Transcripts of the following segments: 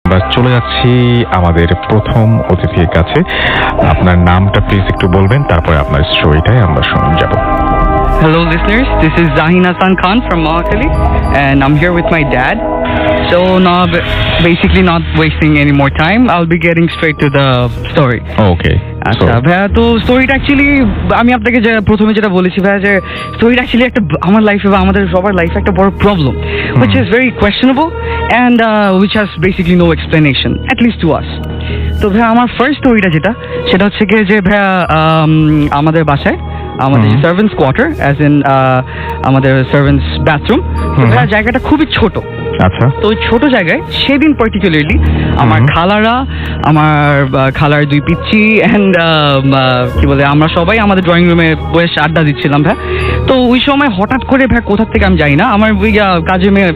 আমরা চলে যাচ্ছি আমাদের প্রথম অতিথির কাছে। আপনার নামটা প্লিজ একটু বলবেন, তারপরে আপনার স্টোরিটাই আমরা শুনে যাব। Hello listeners, this is Zahin Hassan Khan from Mahakali and I'm here with my dad. So now basically not wasting any more time, I'll be getting straight to the story. ওকে, আচ্ছা ভাইয়া, তো স্টোরিটা অ্যাকচুয়ালি আমি আপনাকে যে প্রথমে যেটা বলেছি ভাইয়া, যে স্টোরিটা অ্যাকচুয়ালি একটা আমার লাইফে বা আমাদের সবার লাইফে একটা বড় problem which is very questionable and which has basically no explanation, at least to us. তো ভাইয়া আমার ফার্স্ট স্টোরিটা সেটা হচ্ছে কি যে ভাইয়া আমাদের বাসায় আমাদের সার্ভেন্টস কোয়ার্টার অ্যাজ ইন আমাদের সার্ভেন্টস বাথরুম, ভাইয়া জায়গাটা খুবই ছোট। আচ্ছা, তো ওই ছোট জায়গায় সেদিন পার্টিকুলারলি আমার খালারা, আমার খালার দুই পিচ্চি অ্যান্ড কি বলে আমরা সবাই আমাদের ড্রয়িং রুমে বসে আড্ডা দিচ্ছিলাম ভাই। তো ওই সময় হঠাৎ করে ভাই কোথা থেকে আমি জানি না, আমার ওই কাজে মেয়ে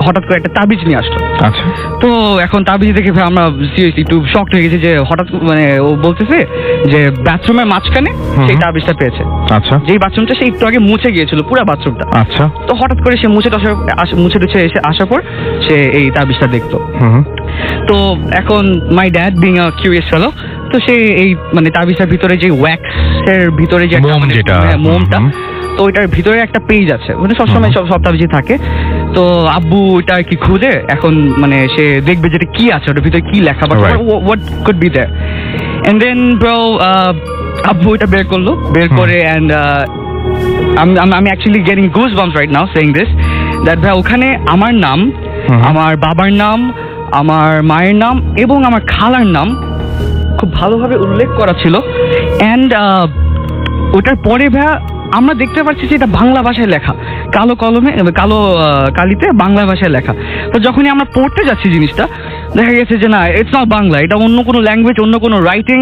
হঠাৎ করে একটা তাবিজ নিয়ে আসলো। আচ্ছা, তো এখন তাবিজ দেখে ভাই আমরা সিরিয়াসলি একটু শকড হয়ে গেছি যে হঠাৎ মানে ও বলতেছে যে বাথরুমের মাঝখানে সেই তাবিজটা পেয়েছে। আচ্ছা, যেই বাথরুমটা সে একটু আগে মুছে গিয়েছিল পুরো বাথরুমটা। আচ্ছা, তো হঠাৎ করে সে মুছে এসে আসার পর সে এই তাবিজটা দেখতো। তো এখন my dad being a curious fellow, তো সে এই মানে তাবিজটার ভিতরে যে ওয়্যাক্সের ভিতরে যে মোমটা, তো ওইটার ভিতরে একটা পেজ আছে, মানে সবসময় সব তাবিজে থাকে। তো আব্বু ওইটা আর কি খুঁজে এখন মানে সে দেখবে যেটা কি আছে ওটার ভিতরে কি লেখা, but what could be there. And then bro আব্বু ওইটা বের করে অ্যান্ড আমি actually getting goose bumps right now saying this that ভাই ওখানে আমার নাম, আমার বাবার নাম, আমার মায়ের নাম এবং আমার খালার নাম খুব ভালোভাবে উল্লেখ করা ছিল। অ্যান্ড ওটার পরে ভাইয়া আমরা দেখতে পাচ্ছি যে এটা বাংলা ভাষায় লেখা, কালো কলমে কালো কালিতে বাংলা ভাষায় লেখা। তো যখনই আমরা পড়তে যাচ্ছি জিনিসটা দেখা গেছে যে না, ইটস নট বাংলা, এটা অন্য কোনো ল্যাঙ্গুয়েজ, অন্য কোনো রাইটিং,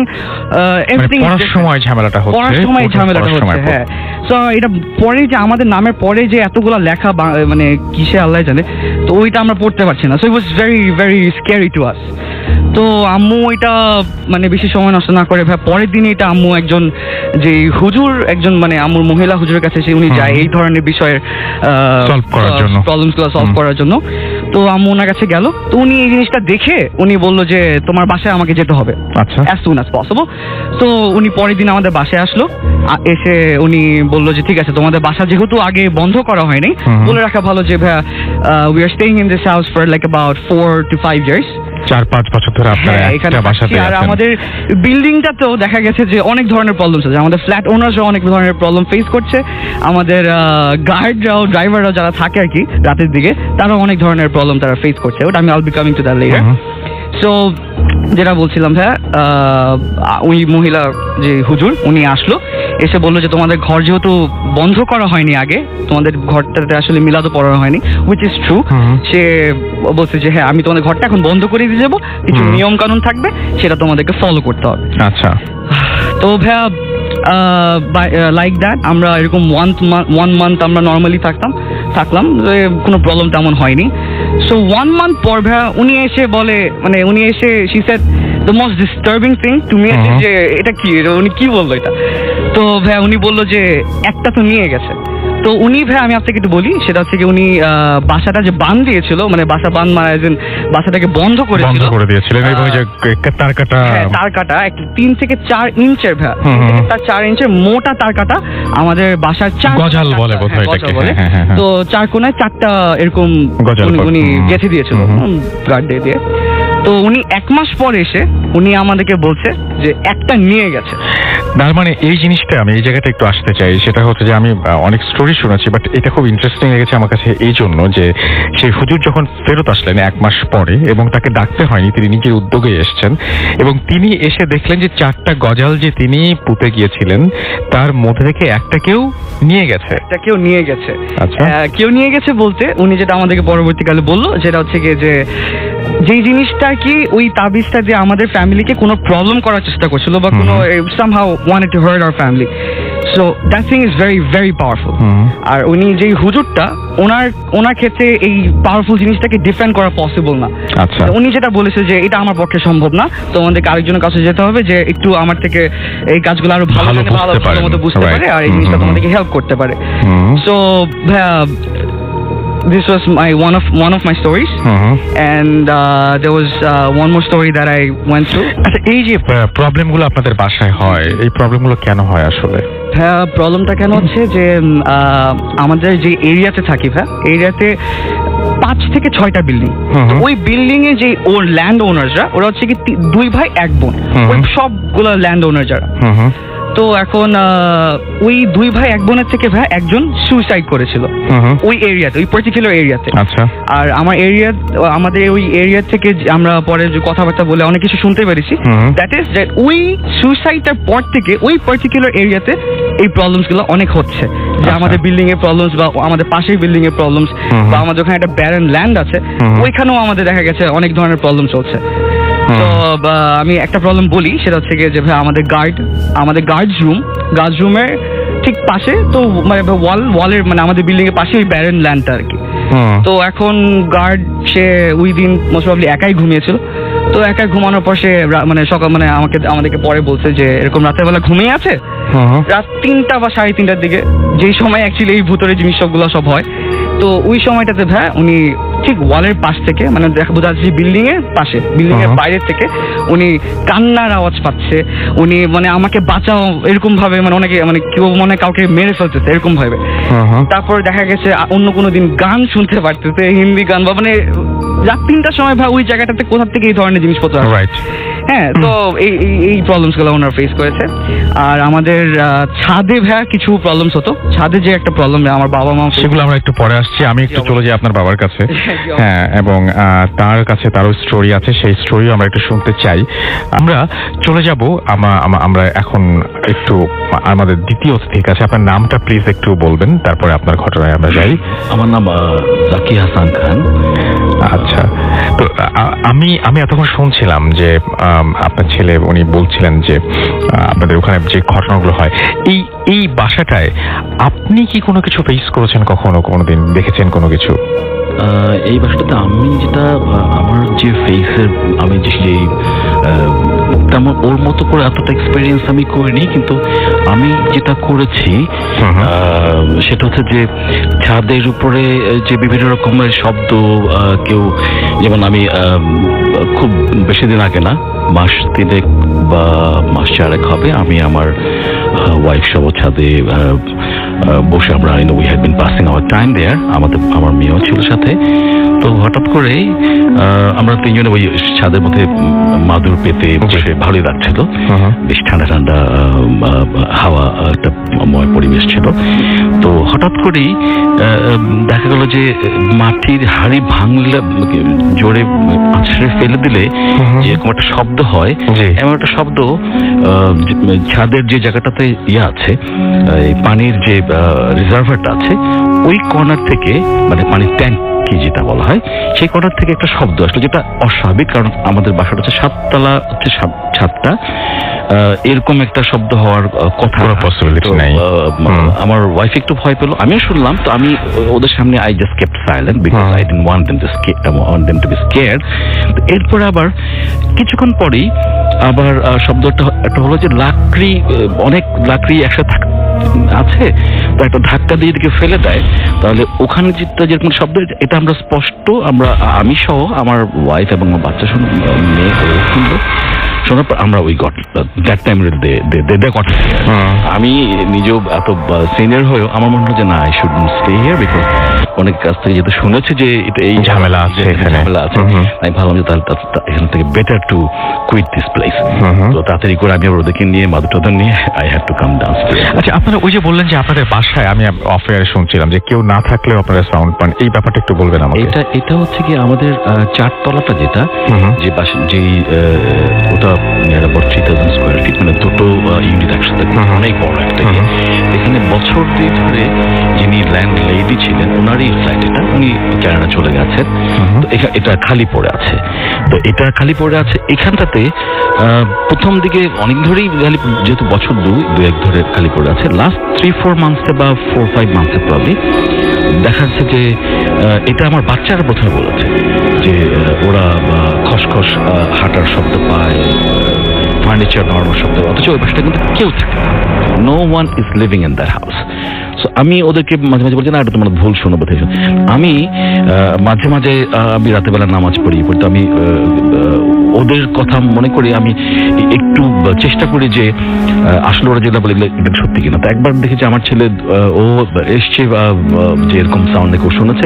এভরিথিং। পড়ার সময় ঝামেলাটা হচ্ছে। হ্যাঁ, সো এটা পরে যে আমাদের নামের পরে যে এতগুলা লেখা মানে কিসে আল্লাহ জানে, তো ওইটা আমরা পড়তে পারছি না। So it was very very scary to us. তো আম্মু এটা মানে বেশি সময় নষ্ট না করে ভাই পরের দিনে এটা আম্মু একজন যে হুজুর, একজন মানে আম্মুর মহিলা হুজুরের কাছে উনি যায় এই ধরনের বিষয়ের প্রবলেমসগুলো সলভ করার জন্য। তো আম্মু ওনার কাছে গেল, তো উনি এই জিনিসটা দেখে উনি বললো যে তোমার বাসায় আমাকে যেতে হবে as soon as possible। তো উনি পরের দিন আমাদের বাসায় আসলো, এসে উনি বললো যে ঠিক আছে, তোমাদের বাসা যেহেতু আগে বন্ধ করা হয়নি, বলে রাখা ভালো যে ভাইয়া we are staying in this house for like about 4 to 5 years, 4-5 বছর ধরে আপনারা একটা বাসাতে আছেন। আর আমাদের বিল্ডিংটাতেও দেখা গেছে যে অনেক ধরনের প্রবলেমস আছে, আমাদের ফ্ল্যাট ওনাররাও অনেক ধরনের প্রবলেম ফেস করছে, আমাদের গার্ডরাও, ড্রাইভাররাও যারা থাকে আর কি রাতের দিকে, তারাও অনেক ধরনের প্রবলেম তারা ফেস করছে। ওটা আমি I'll be coming to that later. So যেটা বলছিলাম ভাইয়া, ওই মহিলা যে হুজুর উনি আসলো, এসে বললো যে তোমাদের ঘর যেহেতু বন্ধ করা হয়নি আগে, তোমাদের ঘরটাতে আসলে মিলাদও পড়ানো হয়নি, হুইচ ইজ ট্রু। সে বলছে যে হ্যাঁ আমি তোমাদের ঘরটা এখন বন্ধ করে দিয়ে যাবো, কিছু নিয়ম কানুন থাকবে সেটা তোমাদেরকে ফলো করতে হবে। আচ্ছা, তো ভাইয়া লাইক দ্যাট আমরা এরকম 1 month আমরা নর্মালি থাকলাম, কোনো প্রবলেম তেমন হয়নি। সো 1 month পর ভাইয়া উনি এসে বলে, মানে উনি এসে she said the most disturbing thing to me, যে এটা কি, উনি কি বললো এটা। তো ভাইয়া উনি বললো যে একটা তো নিয়ে গেছে। তো উনি ভাই আমি আপনাকে একটু বলি, সেটা হচ্ছে কি উনি বাসাটা যে বান দিয়েছিল, মানে বাসা বান মানে বাসাটাকে বন্ধ করে দিয়েছিলেন এবং যে তার কাটা 3 থেকে 4 ইঞ্চের ভাই, 3 থেকে 4 ইঞ্চের মোটা তার কাটা আমাদের বাসার গজাল বলে বোধহয় এটাকে। তো 4 কোণায় 4টা এরকম উনি গেঁথে দিয়েছিল গার্ড দিয়ে। তো উনি 1 মাস পর এসে উনি আমাদেরকে বলছে যে একটা নিয়ে গেছে। তার মানে এই জিনিসটা আমি এই জায়গাটা একটু আসতে চাই, সেটা হচ্ছে যে আমি অনেক স্টোরি শুনেছি, বাট এটা খুব ইন্টারেস্টিং লেগেছে আমার কাছে এই জন্য যে সেই হুজুর যখন ফেরত আসলেন 1 মাস পরে এবং তাকে ডাকতে হয়নি, তিনি নিজের উদ্যোগে এসছেন এবং তিনি এসে দেখলেন যে 4টা গজাল যে তিনি পুঁতে গিয়েছিলেন তার মধ্যে থেকে একটা কেউ নিয়ে গেছে। আচ্ছা, কেউ নিয়ে গেছে বলতে উনি যেটা আমাদেরকে পরবর্তীকালে বললো সেটা হচ্ছে কি যে যেই জিনিসটা কি ওই তাবিজটা যে আমাদের ফ্যামিলিকে কোনো প্রবলেম করার চেষ্টা করছিল বা কোনো somehow wanted to hurt our family, so that thing is very very powerful. আর উনি যেই হুজুরটা ওনার ক্ষেত্রে এই পাওয়ারফুল জিনিসটাকে ডিফেন্ড করা পসিবল না। আচ্ছা, উনি যেটা বলেছে যে এটা আমার পক্ষে সম্ভব না, তো আমাদেরকে আরেকজনের কাছে যেতে হবে যে একটু আমার থেকে এই কাজগুলো আরো ভালো মতো বুঝতে পারে আর এই জিনিসটা তোমাদেরকে হেল্প করতে পারে। So this was one of my stories, and there was one more story that I went through. আচ্ছা, এই যে প্রবলেমগুলো আপনাদের বাসায় হয়, এই প্রবলেমগুলো কেন হয় আসলে? হ্যাঁ, প্রবলেমটা কেন হচ্ছে যে আমাদের যে এরিয়াতে থাকি এরিয়াতে 5 থেকে 6টা বিল্ডিং। ওই বিল্ডিং এ যে ল্যান্ড ওনার্সরা ওরা হচ্ছে কি 2 ভাই 1 বোন, ওই সবগুলো ল্যান্ড ওনার যারা। তো এখন ওই 2 ভাই 1 বোনের থেকে একজন সুইসাইড করেছিল ওই এরিয়াতে, ওই পার্টিকুলার এরিয়াতে। আচ্ছা। আর আমাদের ওই এরিয়া থেকে আমরা পরে যে কথাবার্তা বলে অনেক কিছু শুনতে পেরেছি, দ্যাট ইজ দ্যাট ওই সুইসাইডটার পর থেকে ওই পার্টিকুলার এরিয়াতে এই প্রবলেমস গুলো অনেক হচ্ছে, যে আমাদের বিল্ডিং এর প্রবলেমস বা আমাদের পাশের বিল্ডিং এর প্রবলেমস বা আমাদের ওখানে একটা ব্যারেন ল্যান্ড আছে ওইখানেও আমাদের দেখা গেছে অনেক ধরনের প্রবলেম চলছে। তো আমি একটা প্রবলেম বলি, সেটা হচ্ছে যে ভাই আমাদের গার্ডস রুমের ঠিক পাশে, তো মানে ওয়ালের মানে আমাদের বিল্ডিং এর পাশে ওই ব্যারেন ল্যান্ডটা আর কি। তো এখন গার্ড সে ওই দিন মোস্ট প্রবাবলি একাই ঘুমিয়েছিল। তো একা ঘুমানোর পর সে মানে সকাল মানে আমাদেরকে পরে বলছে যে এরকম রাতের বেলা ঘুমিয়ে আছে রাত 3টা বা 3:30টার দিকে, যেই সময় অ্যাকচুয়ালি এই ভূতের জিনিস সবগুলো সব হয়। তো ওই সময়টাতে উনি ঠিক ওয়ালের পাশ থেকে মানে বোঝা যাচ্ছে বিল্ডিং এর পাশে, বিল্ডিং এর বাইরের থেকে উনি কান্নার আওয়াজ পাচ্ছে। উনি মানে আমাকে বাঁচাও এরকম ভাবে, মানে অনেকে মানে কেউ মনে কাউকে মেরে ফেলতেছে এরকম ভাবে। তারপর দেখা গেছে অন্য কোনো দিন গান শুনতে পারতেছে, হিন্দি গান, বা মানে রাত 3টার সময় ওই জায়গাটাতে কোথা থেকে এই ধরনের জিনিসপত্র আসে। হ্যাঁ, তো এই প্রবলেমস গুলো ওনারা ফেস করেছে। আর আমাদের ছাদে কিছু প্রবলেমস হতো। ছাদে যে একটা প্রবলেম আমার বাবা মা, সেগুলো আমরা একটু পরে আসছি। আমি একটু চলে যাই আপনার বাবার কাছে। হ্যাঁ, এবং তার কাছে তারও স্টোরি আছে, সেই স্টোরিও আমরা একটু শুনতে চাই। আমরা চলে যাব, আমরা এখন একটু আমাদের দ্বিতীয় অতিথির কাছে। আপনার নামটা প্লিজ একটু বলবেন, তারপরে আপনার ঘটনায় আমরা যাই। আমার নাম জাকি হাসান খান। আচ্ছা, তো আমি এতক্ষণ শুনছিলাম যে আপনার ছেলে উনি বলছিলেন যে আপনাদের ওখানে যে ঘটনাগুলো হয়, এই বাসাটায় আপনি কি কোনো কিছু ফেস করেছেন কখনো, কোনোদিন দেখেছেন কোনো কিছু? এই বাসাটাতে আমি যেটা আমার যে ফেসের আমি যে তেমন ওর মতো করে এতটা এক্সপেরিয়েন্স আমি করিনি, কিন্তু আমি যেটা করেছি সেটা হচ্ছে যে ছাদের উপরে যে বিভিন্ন রকমের শব্দ, কেউ যেমন আমি খুব বেশি দিন আগে না, মাস 3 বা মাস 4 হবে, আমি আমার ওয়াইফ সহ ছাদে বসে আমরা we had been passing our time there, আমার মেয়েও ছিল সাথে। তো হঠাৎ করে আমরা 3 জনে ওই ছাদের মধ্যে মাদুর পেতে বসে ভালোই লাগছিল, বেশ ঠান্ডা ঠান্ডা হাওয়া, একটা ময় পরিবেশ ছিল। তো হঠাৎ করেই দেখা গেল যে মাটির হাড়ি ভাঙলে, জোরে আছড়ে ফেলে দিলে যেরকম একটা শব্দ হয়, এমন একটা শব্দ ছাদের যে জায়গাটাতে আছে, পানির যে রিজার্ভারটা আছে, ওই কর্নার থেকে, মানে পানির ট্যাঙ্ক কি যেটা বলা হয়, সেই কর্নার থেকে একটা শব্দ আসলো, যেটা অস্বাভাবিক, কারণ আমাদের বাসাটা হচ্ছে 7তলা, হচ্ছে ছাদটা, এরকম একটা শব্দ হওয়ার কথা পসিবিলিটি নাই। আমার ওয়াইফ একটু ভয় পেল, আমিও শুনলাম। তো আমি ওদের সামনে I just kept silent because I didn't want them to be scared. এরপরে আবার কিছুক্ষণ পরেই আবার শব্দটা একটা হলো যে অনেক লাকড়ি একসাথে আছে, তো একটা ধাক্কা দিয়ে এদিকে ফেলে দেয়, তাহলে ওখানে যেরকম শব্দ, এটা আমরা স্পষ্ট, আমি সহ আমার ওয়াইফ এবং আমার বাচ্চা মেয়ে শুনলো। শোনার পর আমরা ওই দ্যাট টাইম আমি নিজেও এত সিনিয়র হয়েও আমার মনে হলো যে না, I should stay here, because অনেক কাছ থেকে যেহেতু শুনেছি যে এই ঝামেলা আছে, আমি ভাবলাম যে তাহলে এখান থেকে better to quit this place. তো তাড়াতাড়ি করে আমি ওদেরকে নিয়ে মাদুর নিয়ে I had to come down. আচ্ছা, আপনারা ওই যে বললেন যে আপনাদের বাসায়, আমি অফ এয়ারে শুনছিলাম যে কেউ না থাকলেও আপনারা সাউন্ড পান, এই ব্যাপারটা একটু বলবেন আমাকে। এটা হচ্ছে কি আমাদের 4তলাটা যেটা, যে বাসা যেই ওটা about 3000 স্কয়ার ফিট, মানে দুটো ইউনিট একসাথে, অনেক বড় একটা। এখানে বছর ধরে যিনি ল্যান্ড লেডি ছিলেন, ওনারই ফ্ল্যাট এটা, উনি কানাডা চলে গেছেন। তো এটা খালি পড়ে আছে। তো এটা খালি পড়ে আছে এখানটাতে প্রথম দিকে অনেক ধরেই যেহেতু বছর 2-1 ধরে খালি পড়ে আছে, লাস্ট 3-4 মান্থসে বা 4-5 মান্থসে প্রবলি দেখা যাচ্ছে যে এটা আমার বাচ্চারা প্রথমে বলেছে যে ওরা খসখস হাঁটার শব্দ পায়, ফার্নিচার নড়ানোর শব্দ, অথচ ওই বাসাটা কিন্তু কেউ থাকে না, no one is living in that house. So, আমি ওদেরকে মাঝে মাঝে বলছি না, এটা তোমরা ভুল শোনো বোধ হয়। আমি মাঝে মাঝে আমি রাতের বেলা নামাজ পড়ি, কিন্তু আমি ওদের কথা মনে করি, আমি একটু চেষ্টা করি যে আসলে ওরা যেটা বলে এটা সত্যি কিনা। তো একবার দেখেছি আমার ছেলে ও এসছে যে এরকম সাউন্ড দেখে শুনেছে,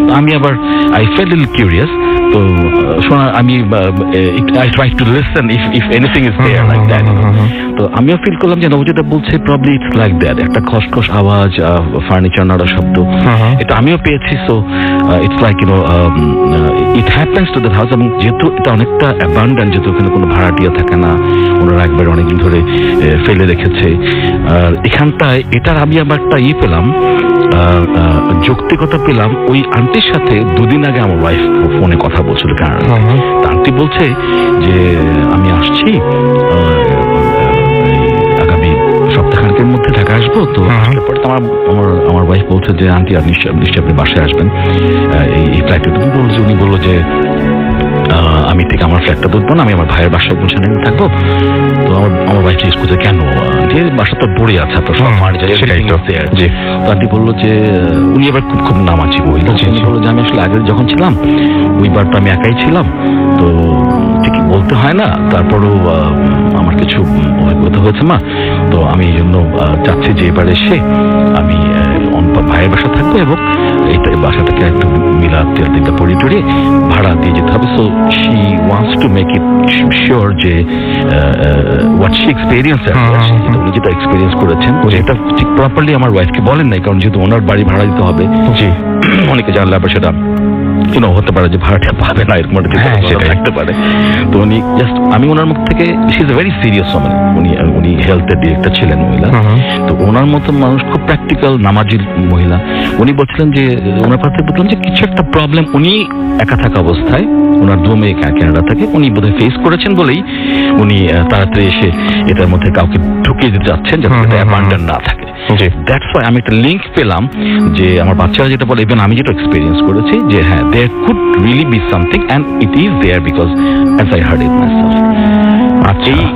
তো আমি আবার আই ফেল লিটল কিউরিয়াস, তো শোনা আমি I try to listen if anything is there like that. তো আমিও ফিল করলাম যে নবু যেটা বলছে প্রবলি ইটস লাইক দ্যাট, একটা খসখস আওয়াজ, ফার্নিচার নাড়া শব্দ, এটা আমিও পেয়েছি। So it's like it happens to that house. এবং যেহেতু এটা অনেকটা অ্যাবান্ডেন্ট, যেহেতু ওখানে কোনো ভাড়াটিয়া থাকে না, ওনারা একবার অনেকদিন ধরে ফেলে রেখেছে, আর এখানটায় এটার আমি আবার একটা পেলাম, যৌক্তিকতা পেলাম। ওই আন্টির সাথে দুদিন আগে আমার ওয়াইফ ফোনে কথা বলছিল কানাডা। আন্টি বলছে যে আমি আসছি আগামী সপ্তাহখানেকের মধ্যে ঢাকা আসবো। তো আসলে পরে তো আমার ওয়াইফ বলছে যে আন্টি আর নিশ্চয়ই আপনি বাসায় আসবেন এই ফ্লাইটে। উনি বললো যে আমি ঠিক আমার ফ্ল্যাটটা ধরবো না, আমি আমার ভাইয়ের বাসায় গুলশানে থাকবো। তো আমার ভাই জিজ্ঞেস করছে কেন, বাসা তো পড়ে আছে আপনার সব ফার্নিচার। তো আন্টি বললো যে উনি এবার খুব নামাজি মহিলা, উনি বললো যে আমি আসলে আগে যখন ছিলাম ওইবার তো আমি একাই ছিলাম, তো ঠিকই বলতে হয় না, তারপরেও আমার কিছু অভিজ্ঞতা হয়েছে মা, তো আমি এই জন্য চাচ্ছি যে এবার এসে আমি ভাইয়ের বাসা থাকবো এবং এইটা বাসাটাকে একটু মিলাদ তেলটা পড়িয়ে টড়িয়ে ভাড়া দিয়ে যেতে হবে। So she wants to make it sure যে হোয়াট শি এক্সপিরিয়েন্স, উনি যেটা এক্সপিরিয়েন্স করেছেন এটা ঠিক প্রপারলি আমার ওয়াইফকে বলেন নাই, কারণ যেহেতু ওনার বাড়ি ভাড়া দিতে হবে, অনেকে জানলে আবার সেটা হতে পারে যে ভাড়াটা পাবে না, এরকম একটা থাকতে পারে। তো উনি জাস্ট, আমি ওনার মুখ থেকে, she is a very serious woman, উনি হেলথের ডিরেক্টর ছিলেন মহিলা। তো ওনার মতো মানুষ, খুব প্র্যাকটিক্যাল নামাজি মহিলা। উনি বলছিলেন যে ওনার কাছে বললাম যে কিছু একটা প্রবলেম উনি একা থাকা অবস্থায়, ওনার দু মেয়ে কানাডা থেকে, উনি বোধহয় ফেস করেছেন বলেই উনি তাড়াতাড়ি এসে এটার মধ্যে কাউকে ঢুকিয়ে দিতে যাচ্ছেন যাতে এটা অ্যাবান্ডন না থাকে। দ্যাটস ওয়াই আমি একটা লিঙ্ক পেলাম যে আমার বাচ্চারা যেটা বলে, ইভেন আমি যেটা এক্সপিরিয়েন্স করেছি, যে হ্যাঁ there could really be something and it is there because as I heard it myself.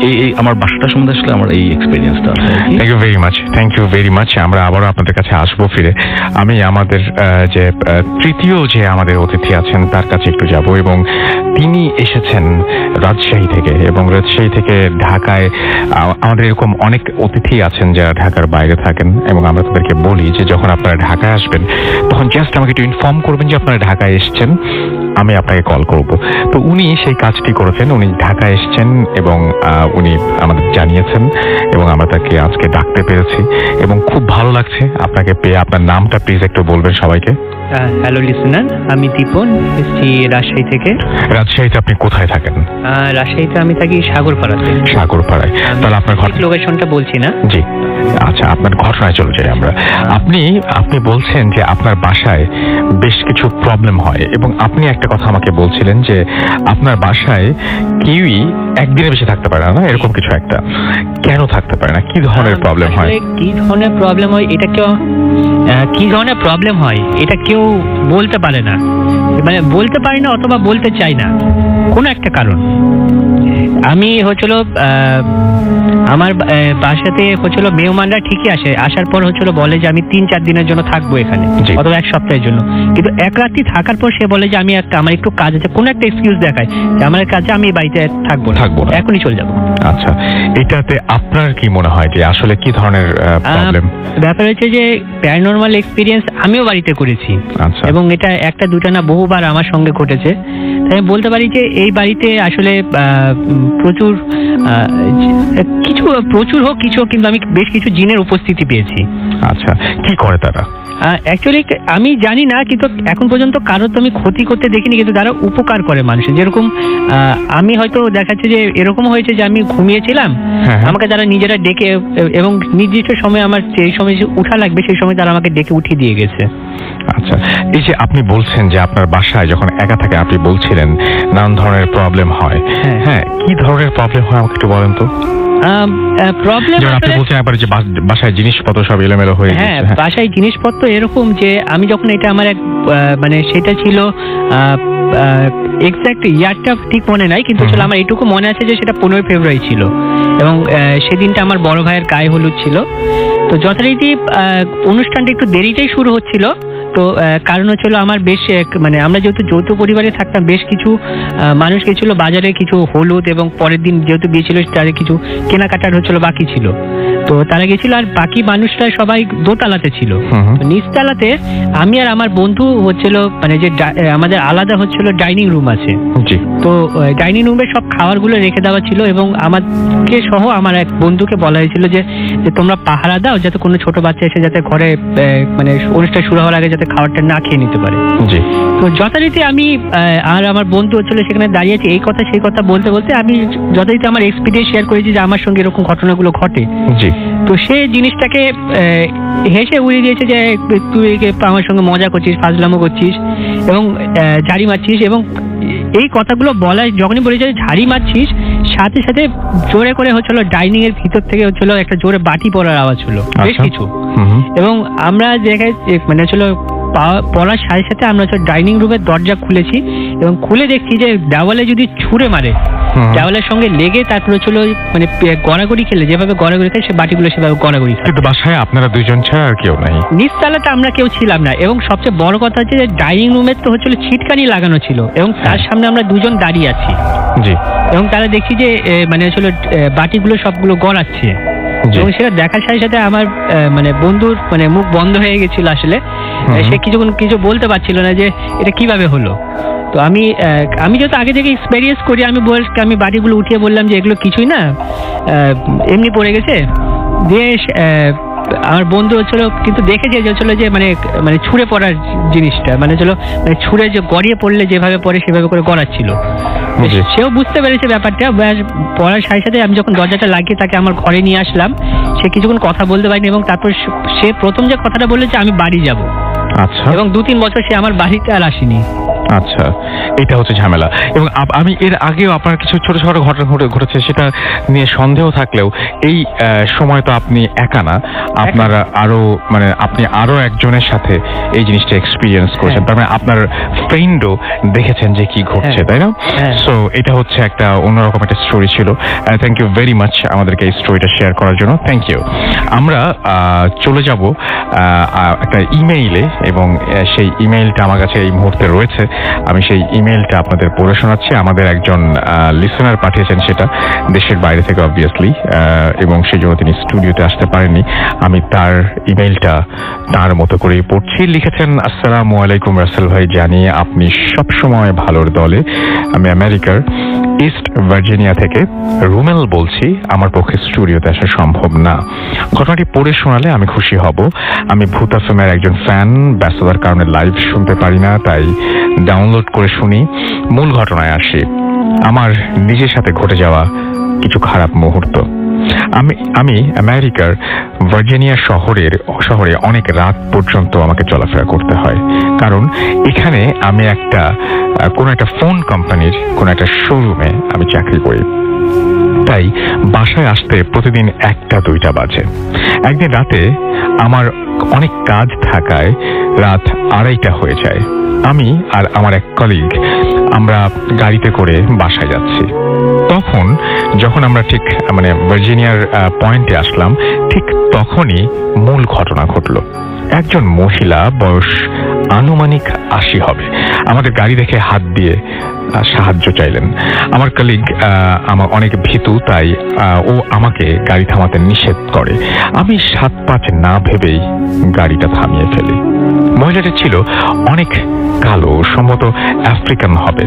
এই আমার বাসাটা সম্বন্ধে আসলে আমার এই এক্সপিরিয়েন্সটা আছে। Thank you very much. আমরা আবারও আপনাদের কাছে আসবো ফিরে। আমি আমাদের যে তৃতীয় যে আমাদের অতিথি আছেন তার কাছে একটু যাব, এবং তিনি এসেছেন রাজশাহী থেকে, এবং রাজশাহী থেকে ঢাকায়। আমাদের এরকম অনেক অতিথি আছেন যারা ঢাকার বাইরে থাকেন, এবং আমরা তাদেরকে বলি যে যখন আপনারা ঢাকায় আসবেন তখন জাস্ট আমাকে একটু ইনফর্ম করবেন যে আপনারা ঢাকায় এসছেন, আমি আপনাকে কল করব। তো উনি সেই কাজটি করেছেন, উনি ঢাকায় এসছেন এবং উনি আমাদের জানিয়েছেন, এবং আমরা তাকে আজকে ডাকতে পেরেছি এবং খুব ভালো লাগছে আপনাকে পেয়ে। আপনার নামটা প্লিজ একটু বলবেন সবাইকে। হ্যালো লিসেনার, আমি দীপন, এসেছি রাজশাহী থেকে। রাজশাহীতে আপনি কোথায় থাকেন? রাজশাহীতে আমি থাকি সাগরপাড়াতে। সাগরপাড়ায়। তাহলে আপনার লোকেশনটা বলছি না। জি, আচ্ছা, আপনার ঘটনায় চলে যাই আমরা। আপনি বলছেন যে আপনার বাসায় বেশ কিছু প্রবলেম হয়, এবং আপনি একটা কথা আমাকে বলছিলেন যে আপনার বাসায় কেউই একদিনের বেশি থাকতে পারে না, এরকম কিছু একটা। কেন থাকতে পারে না? কি ধরনের প্রবলেম হয়? কি ধরনের প্রবলেম হয় এটা কেউ বলতে পারে না, মানে বলতে পারি না অথবা বলতে চাই না, কোনো একটা কারণ। আমি হচ্ছিল আমার বাসাতে হচ্ছিল মেহমানরা ঠিকই আসে, আসার পর হচ্ছিল বলে যে আমি 3-4 দিনের জন্য থাকবো এখানে, অথবা 1 সপ্তাহের জন্য। কিন্তু এক রাত্রি থাকার পর সে বলে যে আমার একটু কাজ আছে, কোনো একটা এক্সকিউজ দেখায় যে আমার কাজে আমি বাড়িতে থাকবো না, এখনই চলে যাবো। আচ্ছা, এটাতে আপনার কি মনে হয় যে আসলে কি ধরনের প্রবলেম? ব্যাপার হচ্ছে যে প্যারানরমাল এক্সপিরিয়েন্স আমিও বাড়িতে করেছি, এবং এটা একটা দুটা না বহুবার আমার সঙ্গে ঘটেছে। তাই আমি বলতে পারি যে এই বাড়িতে আসলে প্রচুর হোক কিছু, কিন্তু আমি বেশ কিছু জিনের উপস্থিতি পেয়েছি। আচ্ছা, কি করে তারা? অ্যাকচুয়ালি আমি জানি না, কিন্তু এখন পর্যন্ত কারোর তো আমি ক্ষতি করতে দেখিনি, কিন্তু তারা উপকার করে মানুষের। যেরকম আমি হয়তো দেখাচ্ছে যে এরকম হয়েছে যে আমি ঘুমিয়েছিলাম, আমাকে তারা নিজেরা ডেকে, এবং নির্দিষ্ট সময় আমার সেই সময় উঠা লাগবে সেই সময় তারা আমাকে ডেকে উঠিয়ে দিয়ে গেছে। আচ্ছা, এই যে আপনি বলছেন যে আপনার বাসায় যখন একা থাকে, আপনি বলছিলেন নানান ধরনের প্রবলেম হয়। হ্যাঁ, কি ধরনের প্রবলেম হয় আমাকে একটু বলেন তো। প্রবলেম আপনি বলছেন একবার যে বাসায় জিনিসপত্র সব এলোমেলো হয়ে গেছে। হ্যাঁ, বাসায় জিনিসপত্র এরকম যে আমি যখন এটা আমার এক মানে সেটা ছিল এক্সাক্ট ইয়ারটা ঠিক মনে নাই, কিন্তু আসলে আমার এটুকু মনে আছে যে সেটা 15 ফেব্রুয়ারি ছিল এবং সেদিনটা আমার বড় ভাইয়ের গায়ে হলুদ ছিল। তো যথারীতি অনুষ্ঠানটা একটু দেরিতেই শুরু হচ্ছিল। তো কারণ হচ্ছিল আমার বেশ মানে আমরা যেহেতু যৌথ পরিবারে থাকতাম, বেশ কিছু মানুষ গেছিল বাজারে কিছু হলুদ, এবং পরের দিন যেহেতু গিয়েছিল তাদের কিছু কেনাকাটার হচ্ছিল বাকি ছিল, তো তারা গেছিল। আর বাকি মানুষরা সবাই দোতলাতে ছিল। তো নিচতলাতে আমি আর আমার বন্ধু হচ্ছিল, মানে যে আমাদের আলাদা হচ্ছিল ডাইনিং রুম আছে, তো ডাইনিং রুমে সব খাবারগুলো রেখে দেওয়া ছিল এবং আমাকে সহ আমার এক বন্ধুকে বলা হয়েছিল যে তোমরা পাহারা দাও যাতে কোনো ছোট বাচ্চা এসে যাতে ঘরে মানে অনুষ্ঠান শুরু হওয়ার আগে যাতে খাবারটা না খেয়ে নিতে পারে। তো যথারীতি আমি আর আমার বন্ধু হচ্ছিল সেখানে দাঁড়িয়ে আছে, এই কথা সেই কথা বলতে বলতে আমি যথারীতি আমার এক্সপিরিয়েন্স শেয়ার করেছি যে আমার সঙ্গে এরকম ঘটনাগুলো ঘটে। তো সে জিনিসটাকে হেসে উড়িয়ে দিয়েছে যে তুই আমার সঙ্গে মজা করছিস, ফাজলামো করছিস এবং ঝাড়ি মারছিস। এবং এই কথাগুলো বলা যখনই বলেছে ঝাড়ি মারছিস, সাথে সাথে জোরে করে হচ্ছিল ডাইনিং এর ভিতর থেকে হচ্ছিল একটা জোরে বাটি পড়ার আওয়াজ হলো বেশ কিছু। এবং আমরা জায়গায় মানে হচ্ছিল পড়ার সাথে সাথে আমরা হচ্ছে ডাইনিং রুমের দরজা খুলেছি এবং খুলে দেখছি যে দেওয়ালে যদি ছুঁড়ে মারে, দেওয়ালের সঙ্গে লেগে তারপরে হচ্ছিল মানে গড়াগড়ি খেলে যেভাবে গড়াগড়ি খেলে সে বাটিগুলো সেভাবে গড়াগড়ি খায়। কিন্তু বাসায় আপনারা দুইজন ছাড়া আর কেউ নাই? নিচতলাতে আমরা কেউ ছিলাম না, এবং সবচেয়ে বড় কথা হচ্ছে যে ডাইনিং রুমের তো হচ্ছিল ছিটকানি লাগানো ছিল এবং তার সামনে আমরা দুজন দাঁড়িয়ে আছি। এবং তারা দেখছি যে মানে হচ্ছিল বাটিগুলো সবগুলো গড়াচ্ছে এবং সেটা দেখার সাথে সাথে আমার মানে বন্ধুর মানে মুখ বন্ধ হয়ে গেছিল আসলে। সে কিছু বলতে পারছিল না যে এটা কিভাবে হলো। তো আমি যেহেতু আগে থেকে এক্সপেরিয়েন্স করি, আমি বাটিগুলো উঠিয়ে বললাম যে এগুলো কিছুই না, এমনি পড়ে গেছে। দিয়ে আমার বন্ধু হচ্ছিল কিন্তু দেখেছে যে হচ্ছিল যে মানে ছুঁড়ে পড়ার জিনিসটা মানে হচ্ছিল মানে ছুঁড়ে যে গড়িয়ে পড়লে যেভাবে পড়ে সেভাবে করে গড়াচ্ছিল। সেও বুঝতে পেরেছে ব্যাপারটা। পড়ার সাথে সাথে আমি যখন দরজাটা লাগিয়ে তাকে আমার ঘরে নিয়ে আসলাম, সে কিছুক্ষণ কথা বলতে পারেনি এবং তারপর সে প্রথম যে কথাটা বললো যে আমি বাড়ি যাব। আচ্ছা। এবং 2-3 বছর সে আমার বাড়িতে আর আসেনি। আচ্ছা, এটা হচ্ছে ঝামেলা। এবং আমি এর আগেও আপনার কিছু ছোট ছোট ঘটনা ঘটেছে, সেটা নিয়ে সন্দেহ থাকলেও এই সময় তো আপনি একা না, আপনারা আরো মানে আপনি আরো একজনের সাথে এই জিনিসটা এক্সপিরিয়েন্স করেছেন। তার মানে আপনার ফ্রেন্ডও দেখেছেন যে কি ঘটছে, তাই না? সো এটা হচ্ছে একটা অন্যরকম একটা স্টোরি ছিল। থ্যাংক ইউ ভেরি মাচ আমাদেরকে এই স্টোরিটা শেয়ার করার জন্য। Thank you. আমরা চলে যাব একটা ইমেইলে, এবং সেই ইমেইলটা আমার কাছে এই মুহূর্তে রয়েছে। আমি সেই ইমেইলটা আপনাদের পড়ে শোনাচ্ছি। আমাদের একজন লিসেনার পাঠিয়েছেন সেটা দেশের বাইরে থেকে অবভিয়াসলি, এবং সেই জন্য তিনি স্টুডিওতে আসতে পারেননি। আমি তার ইমেইলটা তার মতো করেই পড়ছি। লিখেছেন, আসসালামু আলাইকুম রাসেল ভাই, জানি আপনি সবসময় ভালোর দলে। আমি আমেরিকার ইস্ট ভার্জিনিয়া থেকে রুমেল বলছি। আমার পক্ষে স্টুডিওতে আসা সম্ভব না। ঘটনাটি পড়ে শোনালে আমি খুশি হব। আমি ভূত এফএমের একজন ফ্যান, ব্যস্ততার কারণে লাইভ শুনতে পারি না, তাই ডাউনলোড করে শুনি। মূল ঘটনায় আসি। আমার নিজের সাথে ঘটে যাওয়া কিছু খারাপ মুহূর্ত। আমি আমেরিকার ভার্জিনিয়া শহরে অনেক রাত পর্যন্ত আমাকে চলাফেরা করতে হয়, কারণ এখানে আমি কোনো একটা ফোন কোম্পানির কোনো একটা শোরুমে আমি চাকরি করি। তাই বাসায় আসতে প্রতিদিন 1টা-2টা বাজে। একদিন রাতে আমার অনেক কাজ থাকায় রাত 2:30 হয়ে যায়। আমি আর আমার এক কলিগ আমরা গাড়িতে করে বাসায় যাচ্ছি। তখন যখন আমরা ঠিক মানে ভার্জিনিয়ার পয়েন্টে আসলাম, ঠিক তখনই মূল ঘটনা ঘটলো। একজন মহিলা, বয়স আনুমানিক 80 হবে, আমাদের গাড়ি দেখে হাত দিয়ে সাহায্য চাইলেন। আমার কলিগ আমার অনেক ভীতু, তাই ও আমাকে গাড়ি থামাতে নিষেধ করে। আমি 7-5 না ভেবেই গাড়িটা থামিয়ে ফেলি। মহিলাটি ছিল অনেক কালো, সম্ভবত আফ্রিকান হবে।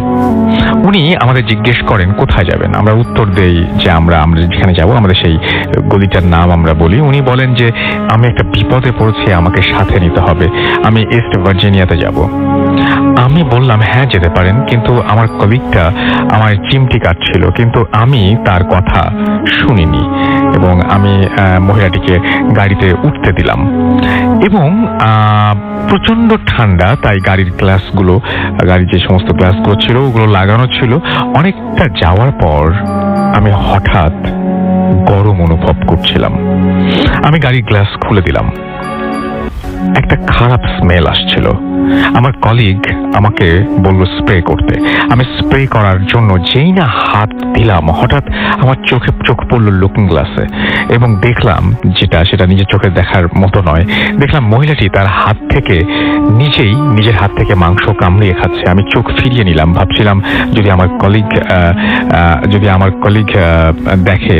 উনি আমাদের জিজ্ঞেস করেন কোথায় যাবেন। আমরা উত্তর দেই যে আমরা যেখানে যাব আমাদের সেই গলিটার নাম আমরা বলি। উনি বলেন যে আমি একটা বিপদে পড়েছি, আমাকে সাথে নিতে হবে, আমি ইস্ট ভার্জিনিয়াতে যাব। আমি বললাম হ্যাঁ যেতে পারেন, কিন্তু আমার কলিগটা আমার চিমটি কাটছিল, কিন্তু আমি তার কথা শুনিনি এবং আমি মহিলাটিকে গাড়িতে উঠতে দিলাম। এবং প্রচন্ড ঠান্ডা, তাই গাড়ির যে সমস্ত গ্লাসগুলো ছিল ওগুলো লাগানো ছিল। অনেকটা যাওয়ার পর আমি হঠাৎ গরম অনুভব করছিলাম। আমি গাড়ির গ্লাস খুলে দিলাম। একটা খারাপ স্মেল আসছিল। আমার কলিগ আমাকে বলল স্প্রে করতে। আমি স্প্রে করার জন্য যেই না হাত দিলাম, হঠাৎ আমার চোখ পড়লো লুকিং গ্লাসে এবং দেখলাম সেটা নিজের চোখে দেখার মতো নয়। দেখলাম মহিলাটি তার হাত থেকে নিজের হাত থেকে মাংস কামড়িয়ে খাচ্ছে। আমি চোখ ফিরিয়ে নিলাম, ভাবছিলাম যদি আমার কলিগ দেখে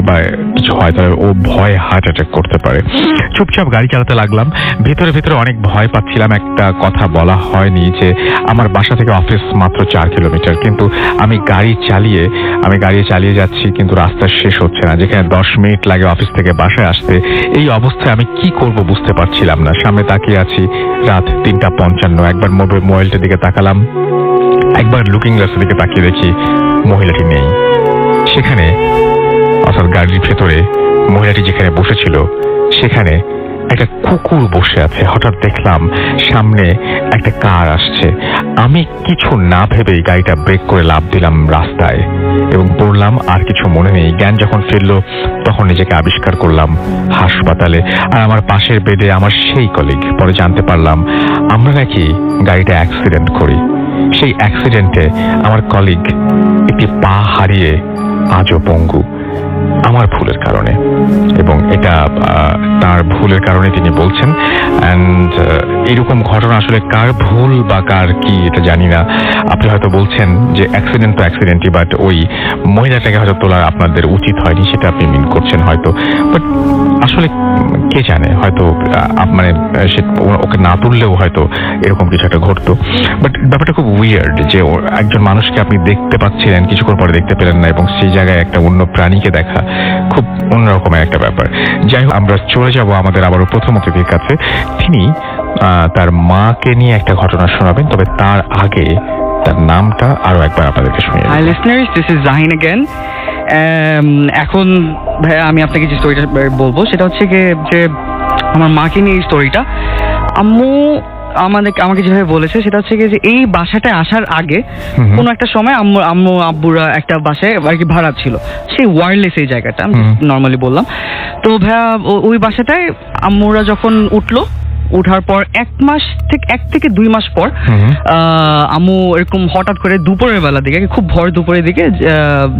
বা কিছু হয় তাহলে ও ভয়ে হার্ট অ্যাটাক করতে পারে। চুপচাপ গাড়ি চালাতে লাগলাম। ভিতরে অনেক ভয় পাচ্ছিলাম। একটা কথা বলা হয়নি যে আমার বাসা থেকে অফিস মাত্র 4 কিলোমিটার, কিন্তু আমি গাড়ি চালিয়ে যাচ্ছি, কিন্তু রাস্তা শেষ হচ্ছে না। যেখানে 10 মিনিট লাগে অফিস থেকে বাসায় আসতে, এই অবস্থায় আমি কি করব বুঝতে পারছিলাম না। সামনে তাকিয়ে আছি, রাত 3:55। একবার মোবাইলটার দিকে তাকালাম, একবার লুকিং গ্লাসের দিকে তাকিয়ে দেখি মহিলাটি নেই সেখানে। অর্থাৎ গাড়ির ভেতরে মহিলাটি যেখানে বসেছিল সেখানে একটা কুকুর বসে আছে। হঠাৎ দেখলাম সামনে একটা কার আসছে। আমি কিছু না ভেবেই গাড়িটা ব্রেক করে লাফ দিলাম রাস্তায় এবং পড়লাম। আর কিছু মনে নেই। জ্ঞান যখন ফিরল তখন নিজেকে আবিষ্কার করলাম হাসপাতালে, আর আমার পাশের বেডে আমার সেই কলিগ। পরে জানতে পারলাম আমরা নাকি গাড়িটা অ্যাক্সিডেন্ট করি। সেই অ্যাক্সিডেন্টে আমার কলিগ একটি পা হারিয়ে আজও পঙ্গু, আমার ভুলের কারণে। এবং এটা তার ভুলের কারণে তিনি বলছেন। অ্যান্ড এরকম ঘটনা আসলে কার ভুল বা কার কি এটা জানি না। আপনি হয়তো বলছেন যে অ্যাক্সিডেন্ট তো অ্যাক্সিডেন্টই, বাট ওই মহিলাটাকে হয়তো তোলা আপনাদের উচিত হয়নি, সেটা আপনি মিন করছেন হয়তো। বাট আসলে কে জানে, হয়তো মানে ওকে না তুললেও হয়তো এরকম কিছু একটা ঘটতো। বাট ব্যাপারটা খুব উইয়ার্ড যে একজন মানুষকে আপনি দেখতে পাচ্ছিলেন, কিছুক্ষণ পরে দেখতে পেলেন না, এবং সেই জায়গায় একটা অন্য প্রাণীকে দেখা খুব অন্যরকমের একটা ব্যাপার। যাই হোক, আমরা চলে যাব আমাদের আবারও প্রথম অতিথির কাছে। তিনি তার মাকে নিয়ে একটা ঘটনা শোনাবেন, তবে তার আগে তার নামটা আরো একবার আপনাদেরকে শুনিয়ে high listeners, this is Jahin again. এখন ভাইয়া আমি আপনাকে যে স্টোরিটা বলবো সেটা হচ্ছে যে আমার মাকে নিয়ে এই স্টোরিটা। আম্মু আমাকে যেভাবে বলেছে সেটা হচ্ছে যে এই বাসাটায় আসার আগে কোনো একটা সময় আব্বুরা একটা বাসায় আর কি ভাড়া ছিল, সেই ওয়্যারলেস এই জায়গাটা আমি নর্মালি বললাম। তো ভাইয়া ওই বাসাটায় আম্মুরা যখন উঠার পর 1 থেকে 2 মাস পর আম্মু এরকম হঠাৎ করে দুপুরের বেলা দিকে, খুব ভর দুপুরের দিকে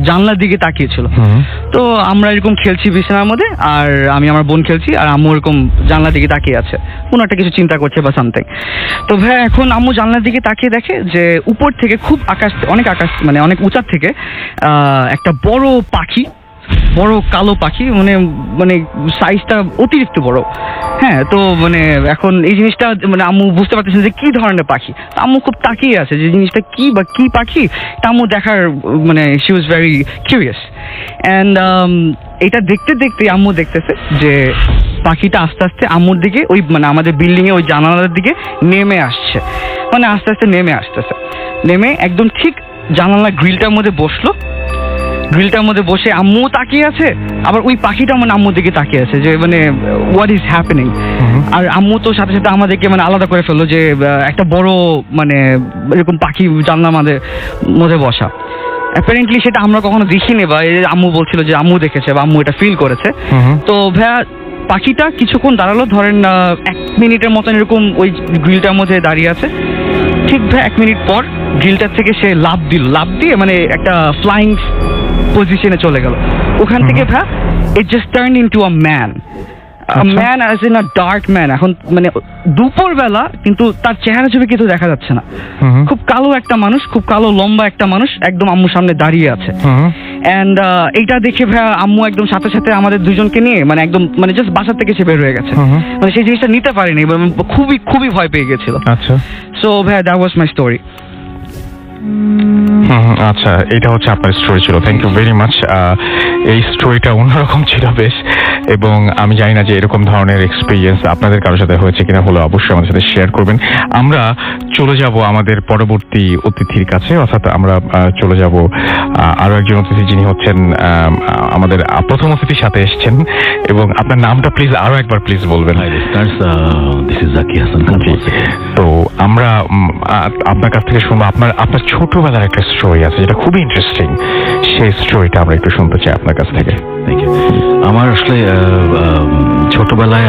জানলার দিকে তাকিয়েছিল। তো আমরা এরকম খেলছি বিছানার মধ্যে, আর আমি আমার বোন খেলছি, আর আম্মু এরকম জানলার দিকে তাকিয়ে আছে, কোনো একটা কিছু চিন্তা করছে বা সামথিং। তো ভাই এখন আম্মু জানলার দিকে তাকিয়ে দেখে যে উপর থেকে খুব মানে অনেক উঁচা থেকে একটা বড় কালো পাখি, মানে সাইজটা অতিরিক্ত বড়। হ্যাঁ, তো মানে এখন এই জিনিসটা মানে আম্মু বুঝতে পারতেছেন যে কি ধরনের পাখি। আম্মু খুব তাকিয়ে আছে যে জিনিসটা কি বা কি পাখি, তা আম্মু দেখার মানে she was very curious. And এটা দেখতে দেখতে আম্মু দেখতেছে যে পাখিটা আস্তে আস্তে আম্মুর দিকে, ওই মানে আমাদের বিল্ডিং এ ওই জানালার দিকে নেমে আসছে, মানে আস্তে আস্তে নেমে একদম ঠিক জানালা গ্রিলটার মধ্যে বসলো। গ্রিলটার মধ্যে বসে আম্মু তাকিয়ে আছে, আবার ওই পাখিটা মানে আম্মুর দিকে তাকিয়ে আছে যে মানে হোয়াট ইজ হ্যাপেনিং। আর আম্মু তো সাথে সাথে আমাদেরকে মানে আলাদা করে ফেললো যে একটা বড় মানে এরকম পাখি জানলার মধ্যে বসা। অ্যাপারেন্টলি সেটা আমরা কখনো দেখিনি, বা আম্মু বলছিল যে আম্মু দেখেছে বা আম্মু এটা ফিল করেছে। তো ভাইয়া পাখিটা কিছুক্ষণ দাঁড়ালো, ধরেন 1 মিনিটের মতন এরকম ওই গ্রিলটার মধ্যে দাঁড়িয়ে আছে। ঠিক ভাই 1 মিনিট পর গ্রিলটার থেকে সে লাফ দিয়ে মানে একটা ফ্লাইং পজিশনে চলে গেল। ওখান থেকে ভাই it just turn into a man, man as in a dark man. এখন মানে দুপুর বেলা, কিন্তু তার চেহারা ছবি কিছু দেখা যাচ্ছে না। খুব কালো একটা মানুষ, খুব কালো লম্বা একটা মানুষ একদম আম্মুর সামনে দাঁড়িয়ে আছে। অ্যান্ড এইটা দেখে ভাইয়া আম্মু একদম সাথে সাথে আমাদের দুজনকে নিয়ে মানে একদম মানে জাস্ট বাসা থেকে সে বের হয়ে গেছে। মানে সেই জিনিসটা নিতে পারেনি, খুবই খুবই ভয় পেয়ে গেছিল। আচ্ছা, সো ভাইয়া দ্যাট ওয়াজ মাই স্টোরি। আচ্ছা, এটা হচ্ছে আপনার স্টোরি ছিল। Thank you very much. এই স্টোরিটা অন্যরকম ছিল বেশ, এবং আমি জানি না যে এরকম ধরনের এক্সপিরিয়েন্স আপনাদের কারোর সাথে হয়েছে কিনা, হলো অবশ্যই আমাদের সাথে শেয়ার করবেন। আমরা চলে যাব আমাদের পরবর্তী অতিথির কাছে, অর্থাৎ আমরা চলে যাব আরো একজন অতিথি, যিনি হচ্ছেন আমাদের প্রথম অতিথির সাথে এসেছেন। এবং আপনার নামটা প্লিজ আরো একবার প্লিজ বলবেন। তো আমরা আপনার কাছ থেকে শুনবো আপনার ছোটবেলার একটা স্টোরি আছে যেটা খুবই ইন্টারেস্টিং। সেই স্টোরিটা আমরা একটু শুনতে চাই আপনার আপনার কাছ থেকে। Thank you. আমার আসলে ছোটবেলায়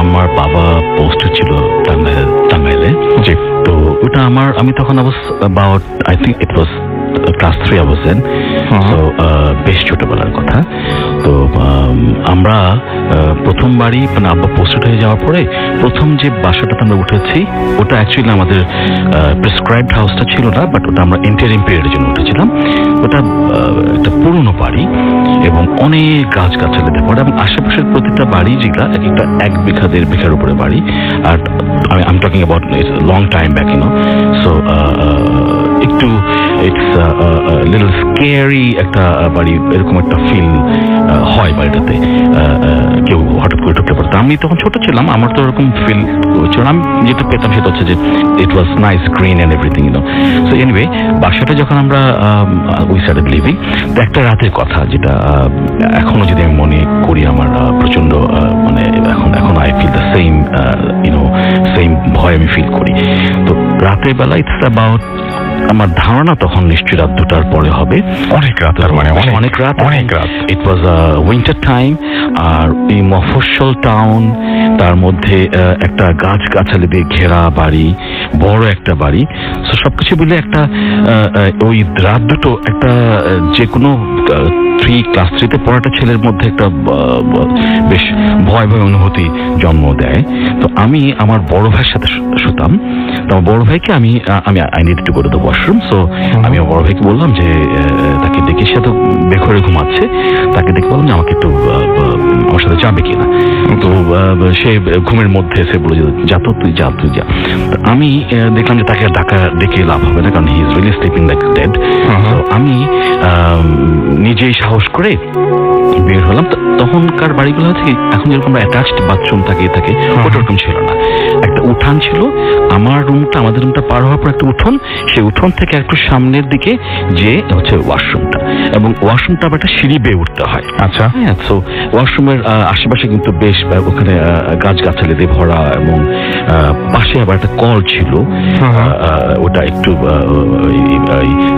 আমার বাবা পোস্টে ছিল টাঙ্গাইলে। জি। তো ওটা আমি তখন about I think it was class 3 I was in. So বেশ ছোটবেলার কথা। তো আমরা প্রথমবারই মানে আব্বা পোস্টেড হয়ে যাওয়ার পরে প্রথম যে বাসাটাতে আমরা উঠেছি ওটা অ্যাকচুয়ালি আমাদের প্রেসক্রাইবড হাউসটা ছিল না, বাট ওটা আমরা ইন্টারিম পিরিয়ডের জন্য উঠেছিলাম। ওটা একটা পুরনো বাড়ি এবং অনেক গাছগাছালিতে পড়ে এবং আশেপাশের প্রতিটা বাড়ি যেগুলা একটা 1 বিঘা 1.5 বিঘার উপরে বাড়ি। আর I'm talking about long time back, you know. So একটু ইটস লিটল স্কেরি একটা বাড়ি, এরকম একটা ফিল হয় বাড়িটাতে কেউ হঠাৎ করে ঢুকতে পারতো। আমি তখন ছোট ছিলাম, আমার তো ওরকম ফিল ছিল না। আমি যেটা পেতাম সেটা হচ্ছে যে it was nice green and everything, you know. So anyway বাসাটা যখন আমরা উই স্টার্টেড লিভিং, তো একটা রাতের কথা যেটা এখনো যদি আমি মনে করি আমার প্রচন্ড মানে এখন I feel the same same ভয় আমি ফিল করি। তো রাতের বেলা ইটস অ্যাবাউট আমার ধারণা তখন নিশ্চয়ই রাত 2টার পরে হবে। অনেক রাত, তার মানে অনেক রাত। ইট ওয়াজ উইন্টার টাইম। আর এই মফস্বল টাউন, তার মধ্যে একটা গাছগাছালি দিয়ে ঘেরা বাড়ি, বড় একটা বাড়ি। সো সবকিছু মিলে একটা ওই রাত দুটো একটা যে কোনো ক্লাস 3-তে পড়াটা ছেলের মধ্যে একটা বেশ ভয় অনুভূতি জন্ম দেয়। তো আমি আমার বড় ভাইয়ের সাথে শুতাম। তো বড় ভাইকে আমি I need to go to the washroom. So আমি আমার বড় ভাইকে বললাম যে তাকে দেখে, সে তো বেঘরে ঘুমাচ্ছে, তাকে দেখে বললাম যে আমাকে একটু আমার সাথে যাবে কিনা। তো সে ঘুমের মধ্যে এসে বলে যে যা তো তুই যা। তো আমি দেখলাম যে তাকে ডেকে লাভ হবে না, কারণ he is really sleeping like dead. তো আমি নিজেই সাহস করে বের হলাম। তখনকার বাড়িগুলো হচ্ছে এখন যেরকম অ্যাটাচড বাথরুম থাকে ওটা ওরকম ছিল না। একটা উঠান ছিল, আমাদের রুমটা পার হওয়ার পর একটা উঠোন, সেই উঠোন থেকে একটু সামনের দিকে যে হচ্ছে ওয়াশরুমটা, এবং ওয়াশরুমটা আবার একটা সিঁড়ি বেয়ে উঠতে হয়। আচ্ছা। হ্যাঁ, সো ওয়াশরুমের আশেপাশে কিন্তু বেশ ওখানে গাছগাছালি দিয়ে ভরা, এবং পাশে আবার একটা কল ছিল, ওটা একটু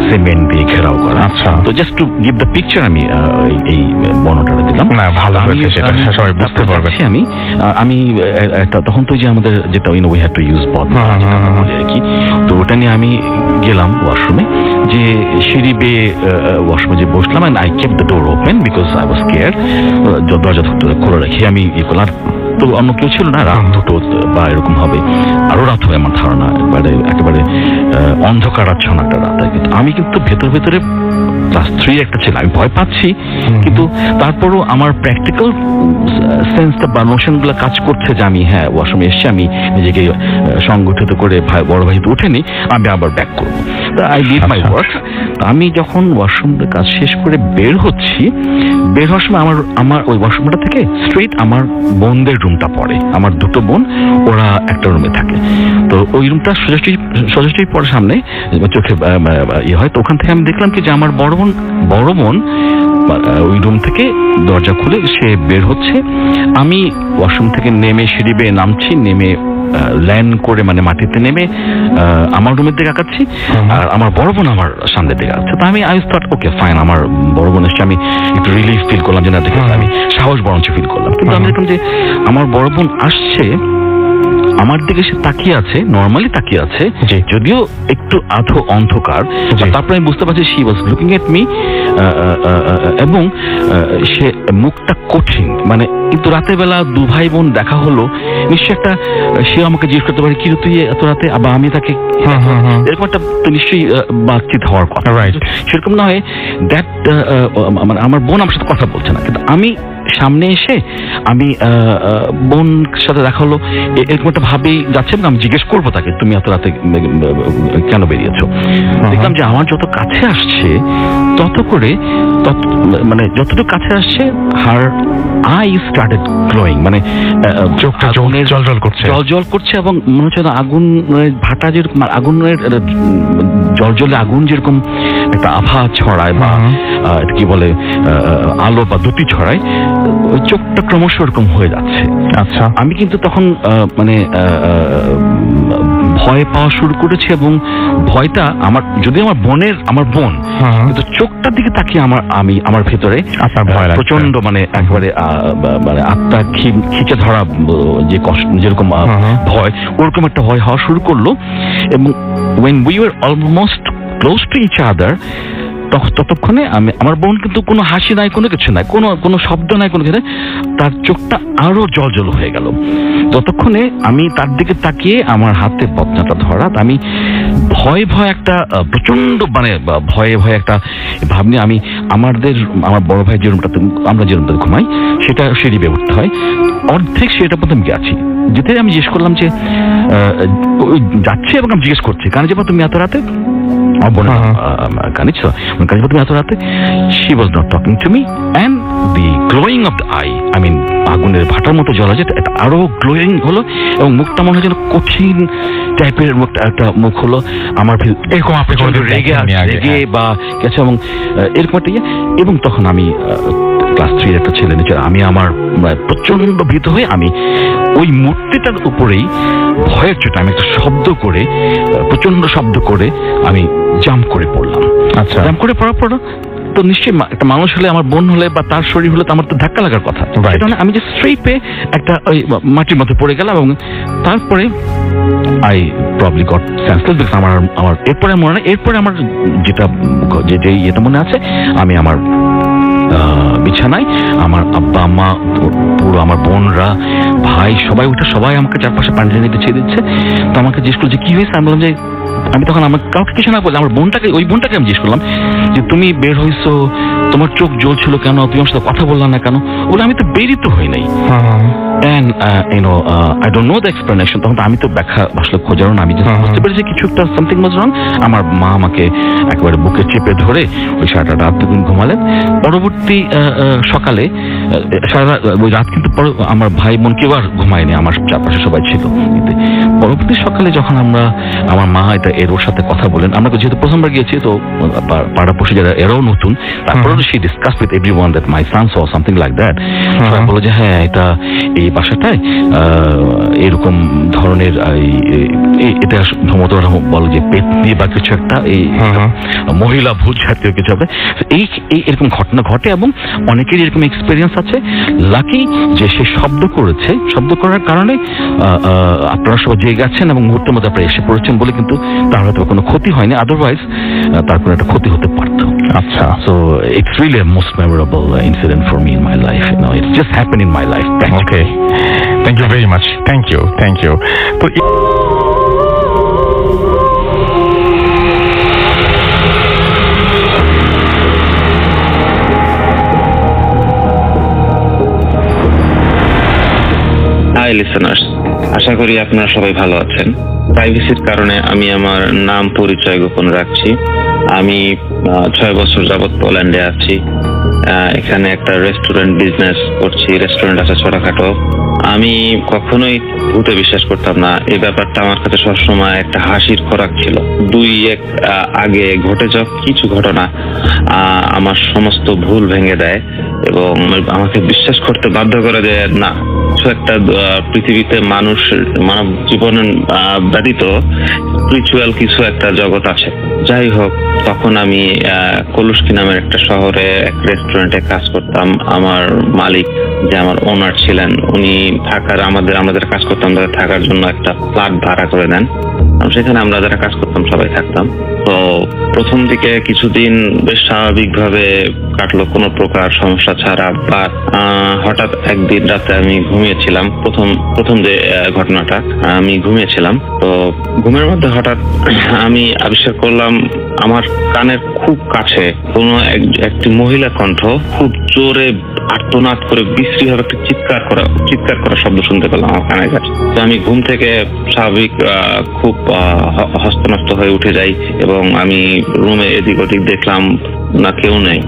সিমেন্ট দিয়ে ঘেরাও করা। আচ্ছা। তো just to give the picture আমি এই বর্ণনাটা দিলাম। না, ভালো হয়েছে, সেটা সবাই বুঝতে পারবে। আমি তখন তো যে আমাদের যেটা উই হ্যাড টু ইউজ বল আর কি, তো ওটা নিয়ে আমি গেলাম ওয়াশরুমে, যে সিঁড়ি বেয়ে ওয়াশরুমে যে বসলাম, and I kept the door open because I was scared. দরজা খুলে রেখে আমি করলাম। তো অন্য কেউ ছিল না, রাত 2টো বা এরকম হবে, আরো রাত হবে আমার ধারণা, একেবারে অন্ধকারাচ্ছন্ন একটা রাত। কিন্তু আমি কিন্তু ভেতরে ক্লাস 3 একটা ছিল, আমি ভয় পাচ্ছি, কিন্তু তারপরও আমার প্র্যাকটিক্যাল সেন্সটা বা নোশনগুলো কাজ করছে যে আমি ওয়াশরুমে এসছি, আমি নিজেকে সংগঠিত করে বড় ভাই তো উঠেনি, আমি আবার ব্যাক করবো। I did my work. আমি যখন ওয়াশরুমের কাজ শেষ করে বের হওয়ার সময় আমার ওই ওয়াশরুমটা থেকে স্ট্রেট আমার বোনদের রুমটা পড়ে। আমার 2টো বোন, ওরা একটা রুমে থাকে। তো ওই রুমটা সোজাসুজি পড়ে সামনে, চোখে হয়। তো ওখান থেকে আমি দেখলাম কি যে আমার বড় বোন ওই রুম থেকে দরজা খুলে সে বের হচ্ছে। আমি ওয়াশরুম থেকে নেমে সিঁড়ি বেয়ে নামছি, নেমে ল্যান্ড করে মানে মাটিতে নেমে আমার রুমের দিকে আঁকাচ্ছি, আর আমার বড় বোন আমার সামনের দিকে আছে। তো আমি থট ওকে ফাইন, আমার বড় বোন এসে আমি একটু রিলিফ ফিল করলাম, যে না দেখে আমি সাহস বরঞ্চ ফিল করলাম। কিন্তু আমি দেখলাম যে আমার বড় বোন আসছে, আমার দিকে সে তাকিয়ে আছে, নর্মালি তাকিয়ে আছে, যদিও একটু আধো অন্ধকার। তারপরে আমি বুঝতে পারছি she was looking at me, এবং সে মুখটা কঠিন, মানে কিন্তু রাতের বেলা 2 ভাই বোন দেখা হলো, নিশ্চয়ই একটা সে আমাকে জিজ্ঞেস করতে পারে কি তুই এত রাতে, আবার আমি তাকে এরকম একটা তো নিশ্চয়ই বাতচিত হওয়ার কথা। সেরকম না হয় দ্যাট মানে আমার বোন আমার সাথে কথা বলছে না, কিন্তু আমি সামনে এসে আমি বোন সাথে দেখা হলো, এরকম একটা ভাবেই যাচ্ছে। আমি জিজ্ঞেস করবো তাকে তুমি এত রাতে কেন বেরিয়েছো। দেখলাম যে আমার যত কাছে আসছে মানে যতটুকু কাছে আসছে, হার আই স্টার্টেড গ্লোয়িং, মানে চোখটা জল করছে, এবং মনে হচ্ছে আগুনের ভাটা যেরকম, আগুনের জলজলে আগুন যেরকম একটা আভা ছড়ায় বা কি বলে আলো বা দ্যুতি ছড়ায়, ওই চোখটা ক্রমশ ওরকম হয়ে যাচ্ছে। আচ্ছা। আমি কিন্তু তখন মানে ভয় পাওয়া শুরু করেছি, এবং ভয়টা আমার যদি আমার বোন কিন্তু চোখটার দিকে তাকিয়ে আমার ভেতরে আপনার ভয় লাগছে। প্রচন্ড মানে একবারে মানে আত্মা খিচে ধরা যে কষ্ট, যেরকম ভয়, ওরকম একটা ভয় হওয়া শুরু করলো। এবং when we were almost close to each other, ততক্ষণে আমার বোন কিন্তু কোনো হাসি নাই, কোনো কিছু নাই, কোনো শব্দ নাই, কোনো কিছু নাই, তার চোখটা আরো জল হয়ে গেল। ততক্ষণে আমি তার দিকে তাকিয়ে আমার হাতে বদনাটা ধরা, আমি ভয় একটা প্রচন্ড মানে ভয়ে একটা ভাবনি। আমার বড় ভাই যে রুমটাতে আমরা যে রুমটাতে ঘুমাই, সেটা সিঁড়ি বেয়ে উঠতে হয়, অর্ধেক সেটা প্রথম গেছি। যেতে আমি জিজ্ঞেস করলাম যে ওই যাচ্ছে, এবং আমি জিজ্ঞেস করছি কানে যাবো তুমি এত রাতে? তুমি এত রাতে? She was not talking to me, and the glowing of the eye, I mean আগুনের ভাটার মতো জ্বলা, যেটা আরো গ্লোয়িং হলো, এবং মুখটা মনে হয় যেন কঠিন টাইপের একটা মুখ হলো। আমার এরকম আপনি রেগে বা গেছে, এবং এরকম একটা ইয়ে। এবং তখন আমি ক্লাস 3 একটা ছেলে নিচে, আমি আমার প্রচন্ড ভীত হয়ে আমি ওই মূর্তিটার উপরেই ভয়ের চোটে আমি একটা শব্দ করে, প্রচন্ড শব্দ করে আমি জাম্প করে পড়লাম। আচ্ছা, জাম্প করে পড়ার পর তো নিশ্চয়ই একটা মানুষ হলে, আমার বোন হলে বা তার শরীর হলে তো আমার তো ধাক্কা লাগার কথা, সেটা আমি যে স্ট্রেপে একটা ওই মাটির মধ্যে পড়ে গেলাম। এবং তারপরে I probably goat senseless, because আমার এরপরে মনে নেই। এরপরে আমার যেটা ইয়েটা মনে আছে, আমি আমার বিছানায় আমার আব্বা আম্মা, পুরো আমার বোনরা, ভাই, সবাই আমাকে চারপাশে পানি ছেড়ে দিচ্ছে। তো আমাকে জিজ্ঞেস করলো যে কি হয়েছে। আমি বললাম যে আমি তখন আমার কাউকে কিছু না বললাম, আমার ওই বোনটাকে আমি জিজ্ঞেস করলাম যে তুমি বের হইছো, তোমার চোখ জ্বলছিল কেন, তুমি আমার সাথে কথা বললাম না কেন? বলে আমি তো বেরই তো হই নাই। And I don't know the explanation. তখন আমি তো ব্যাখ্যা আসলে খোঁজারও না, আমি বুঝতে পেরেছি কিছু একটা something was wrong. আমার মা আমাকে একেবারে বুকে চেপে ধরে ওই সারাটা রাত দিন ঘুমালেন। পরবর্তী সকালে ওই রাত কিন্তু আমার ভাই বোন কেউ আর ঘুমায়নি, আমার চারপাশে সবাই ছিল। পরবর্তী সকালে যখন আমার মা ওর সাথে কথা বলেন, আমরা যেহেতু প্রথমবার গিয়েছি, তো পাড়াপড়শি যারা এরাও নতুন, তারপরে she discussed with everyone that my son saw something like that. সবাই বলল যে হ্যাঁ, এটা এই বাসাটায় এরকম ধরনের এটা সম্ভবত বলো যে পেতনি বা কিছু একটা, এই মহিলা ভূত জাতীয় কিছু হবে। এরকম ঘটনা ঘটে, এবং অনেকেরই এরকম এক্সপিরিয়েন্স আছে। লাকি যে সে শব্দ করার কারণে আপনারা সবাই জেগে গেছেন এবং মুহূর্তের মধ্যে আপনারা এসে পড়েছেন বলে কিন্তু তার হয়তো কোনো ক্ষতি হয়নি, আদারওয়াইজ তার কোনো একটা ক্ষতি হতে পারত। আচ্ছা, so it's really a most memorable incident for me in my life. It just happened in my life. Okay, thank you very much. Thank you. তো হাই লিসেনার্স, আশা করি আপনারা সবাই ভালো আছেন। প্রাইভেসির কারণে আমি আমার নাম পরিচয় গোপন রাখছি। আমি 6 বছর যাবৎ পোল্যান্ডে আছি। এখানে একটা রেস্টুরেন্ট বিজনেস করছি, রেস্টুরেন্ট আছে ছোটখাটো। আমি কখনোই ভূতে বিশ্বাস করতাম না। এই ব্যাপারটা আমার কাছে সবসময় একটা হাসির খোরাক ছিল। 2-1 আগে ঘটে যাওয়া কিছু ঘটনা আমার সমস্ত ভুল ভেঙে দেয় এবং আমাকে বিশ্বাস করতে বাধ্য করে যে না, কিছু একটা পৃথিবীতে মানব জীবন ব্যতীত স্পিরিচুয়াল কিছু একটা জগৎ আছে। যাই হোক, তখন আমি কলুস্কি নামের একটা শহরে এক রেস্টুরেন্টে কাজ করতাম। আমার মালিক, যে আমার ওনার ছিলেন, উনি আমাদের কাজ করতাম তাদের থাকার জন্য একটা ফ্ল্যাট ভাড়া করে দেন। সেখানে আমরা যারা কাজ করতাম সবাই থাকতাম। তো প্রথম দিকে কিছুদিন বেশ স্বাভাবিকভাবে কাটলো, কোনো প্রকার সমস্যা ছাড়া। বাট হঠাৎ একদিন রাতে আমি ঘুমিয়েছিলাম, প্রথম যে ঘটনাটা, আমি ঘুমিয়েছিলাম। তো ঘুমের মধ্যে হঠাৎ আমি আবিষ্কার করলাম আমার কানের খুব কাছে কোনো একটি মহিলা কণ্ঠ খুব জোরে আর্তনাদ করে বিশ্রীভাবে একটা চিৎকার করা শব্দ শুনতে পেলাম আমার কানের কাছে। তো আমি ঘুম থেকে স্বাভাবিক খুব হস্তনস্ত হয়ে উঠে যাই এবং আমি রুমে এদিক ওদিক দেখলাম না, কেউ নেই,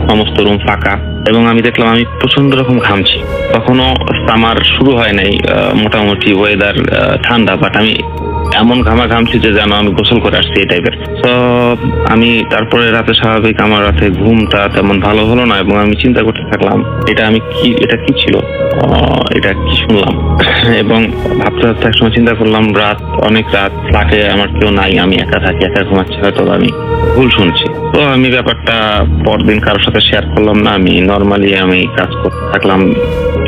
সমস্ত রুম ফাঁকা। এবং আমি দেখলাম আমি প্রচন্ড রকম ঘামছি। তখনও সামার শুরু হয় নাই, মোটামুটি ওয়েদার ঠান্ডা, বাট আমি এমন ঘামছি যে যেন আমি গোসল করে আসছি এই টাইপের। তো আমি তারপরে রাতে স্বাভাবিক আমার রাতে ঘুমটা তেমন ভালো হলো না এবং আমি চিন্তা করতে থাকলাম এটা কি ছিল, এটা কি শুনলাম এবং ভাবতে ভাবতে একসময় চিন্তা করলাম অনেক রাত ফ্ল্যাটে আমার কেউ নাই, আমি একা থাকি, একা ঘুমাচ্ছি, হয়তো আমি ভুল শুনছি। তো আমি ব্যাপারটা পরদিন কারোর সাথে শেয়ার করলাম না, আমি নর্মালি আমি কাজ করতে থাকলাম।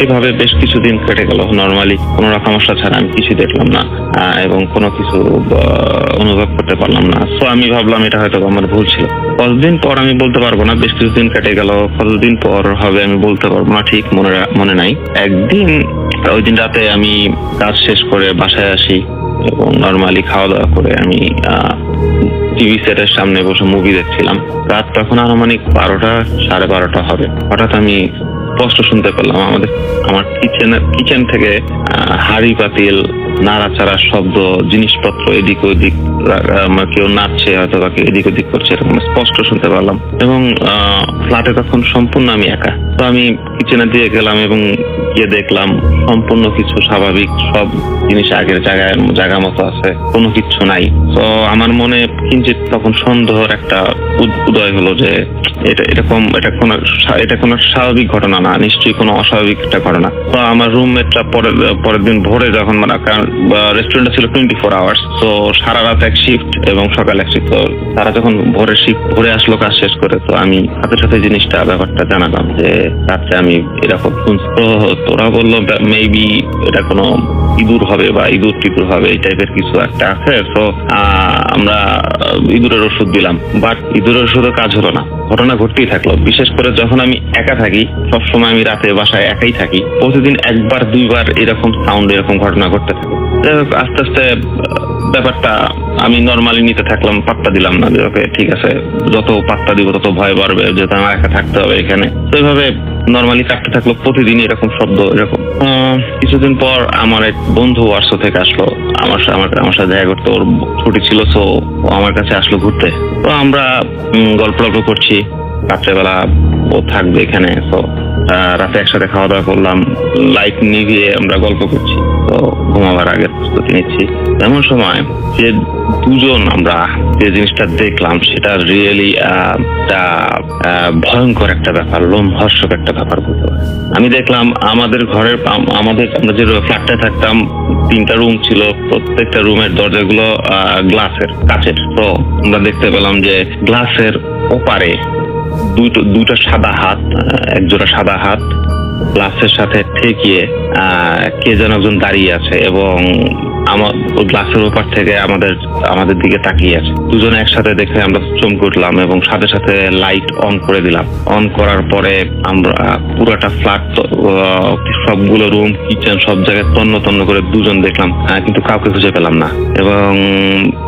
এভাবে বেশ কিছুদিন কেটে গেল নর্মালি, কোনো সমস্যা ছাড়া আমি কিছু দেখলাম না এবং কোনো কিছু অনুভব করতে পারলাম না। তো আমি ভাবলাম এটা হয়তো আমার ভুল ছিল। কতদিন পর আমি বলতে পারবো না, বেশ কিছুদিন কেটে গেল, কতদিন পর হবে আমি বলতে পারবো না, ঠিক মনে নাই। একদিন ওই দিন রাতে আমি কাজ শেষ করে বাসায় আসি এবং নর্মালি খাওয়া দাওয়া করে আমি টিভি সেটের সামনে বসে মুভি দেখছিলাম। রাত তখন আনুমানিক 12টা 12:30 হবে। হঠাৎ আমি স্পষ্ট শুনতে পেলাম আমার কিচেন থেকে হাঁড়ি পাতিল নাড়াচাড়া শব্দ, জিনিসপত্র এদিক ওদিক, কেউ নাচছে হয়তো বা কেউ এদিক ওদিক করছে, এরকম স্পষ্ট শুনতে পারলাম। এবং ফ্ল্যাটে তখন সম্পূর্ণ আমি একা। তো আমি কিচেনে দিয়ে গেলাম এবং গিয়ে দেখলাম সম্পূর্ণ কিছু স্বাভাবিক, সব জিনিস আগের জায়গা মতো আছে, কোনো কিছু নাই। তো আমার মনে কিঞ্চিত তখন সন্দেহের একটা উদয় হলো যে এটা কোনো স্বাভাবিক ঘটনা না, নিশ্চয়ই কোনো অস্বাভাবিক একটা ঘটনা। তো আমার রুমমেটরা পরের দিন ভোরে যখন রেস্টুরেন্টটা ছিল 24 আওয়ার্স, তো সারা রাত এক শিফট এবং সকাল এক শিফট। তো তারা যখন ভোরে আসলো কাজ শেষ করে, তো আমি সাথে ব্যাপারটা জানালাম যে রাত্রে আমি এরকম শুনছি। তো তোরা বললো মেবি এটা কোনো ইঁদুর হবে বা ইঁদুর টিঁদুর হবে, এই টাইপের কিছু একটা আছে। তো আমরা ইঁদুরের ওষুধ দিলাম, বাট ইঁদুরের ওষুধে কাজ হলো না। ঘটনা ঘটতেই থাকলো। বিশেষ করে যখন আমি একা থাকি, সবসময় আমি রাতে বাসায় একাই থাকি, প্রতিদিন একবার দুইবার এরকম সাউন্ড, এরকম ঘটনা ঘটতে থাকে। আস্তে আস্তে ব্যাপারটা আমি নর্মালি নিতে থাকলাম, পাত্তা দিলাম না যে ওকে ঠিক আছে, যত পাত্তা দিব তত ভয় বাড়বে, যেহেতু আমার একা থাকতে হবে এখানে। তো এইভাবে নর্মালি কাটতে থাকলো, প্রতিদিন এরকম শব্দ এরকম। কিছুদিন পর আমার এক বন্ধু ওয়ার্সো থেকে আসলো আমার সাথে দেখা করতে। ওর ছুটি ছিল, তো ও আমার কাছে আসলো ঘুরতে। তো আমরা গল্প করছি, রাত্রেবেলা ও থাকবে এখানে। তো রাতে একসাথে খাওয়া দাওয়া করলাম, লাইট নিভিয়ে আমরা গল্প করছি, তো ঘুমাবার আগের প্রস্তুতি নিচ্ছি। এমন সময় যে দুজন আমরা যে জিনিসটা দেখলাম সেটা রিয়েলি ভয়ঙ্কর একটা ব্যাপার, লোমহর্ষক একটা ব্যাপার বলতে পারি। আমি দেখলাম আমাদের আমরা যে ফ্ল্যাটটায় থাকতাম 3টা রুম ছিল, প্রত্যেকটা রুমের দরজাগুলো কাচের। তো আমরা দেখতে পেলাম যে গ্লাসের ওপারে দুইটা সাদা হাত, একজোড়া সাদা হাত গ্লাসের সাথে ঠেকিয়ে কে যেন একজন দাঁড়িয়ে আছে এবং আমার গ্লাসের ওপার থেকে আমাদের দিকে তাকিয়ে আছে। দুজনে একসাথে দেখে আমরা চমকে উঠলাম এবং সাথে লাইট অন করে দিলাম। অন করার পরে আমরা পুরাটা ফ্ল্যাট, সবগুলো রুম, কিচেন, সব জায়গায় তন্ন করে দুজন দেখলাম, কিন্তু কাউকে খুঁজে পেলাম না এবং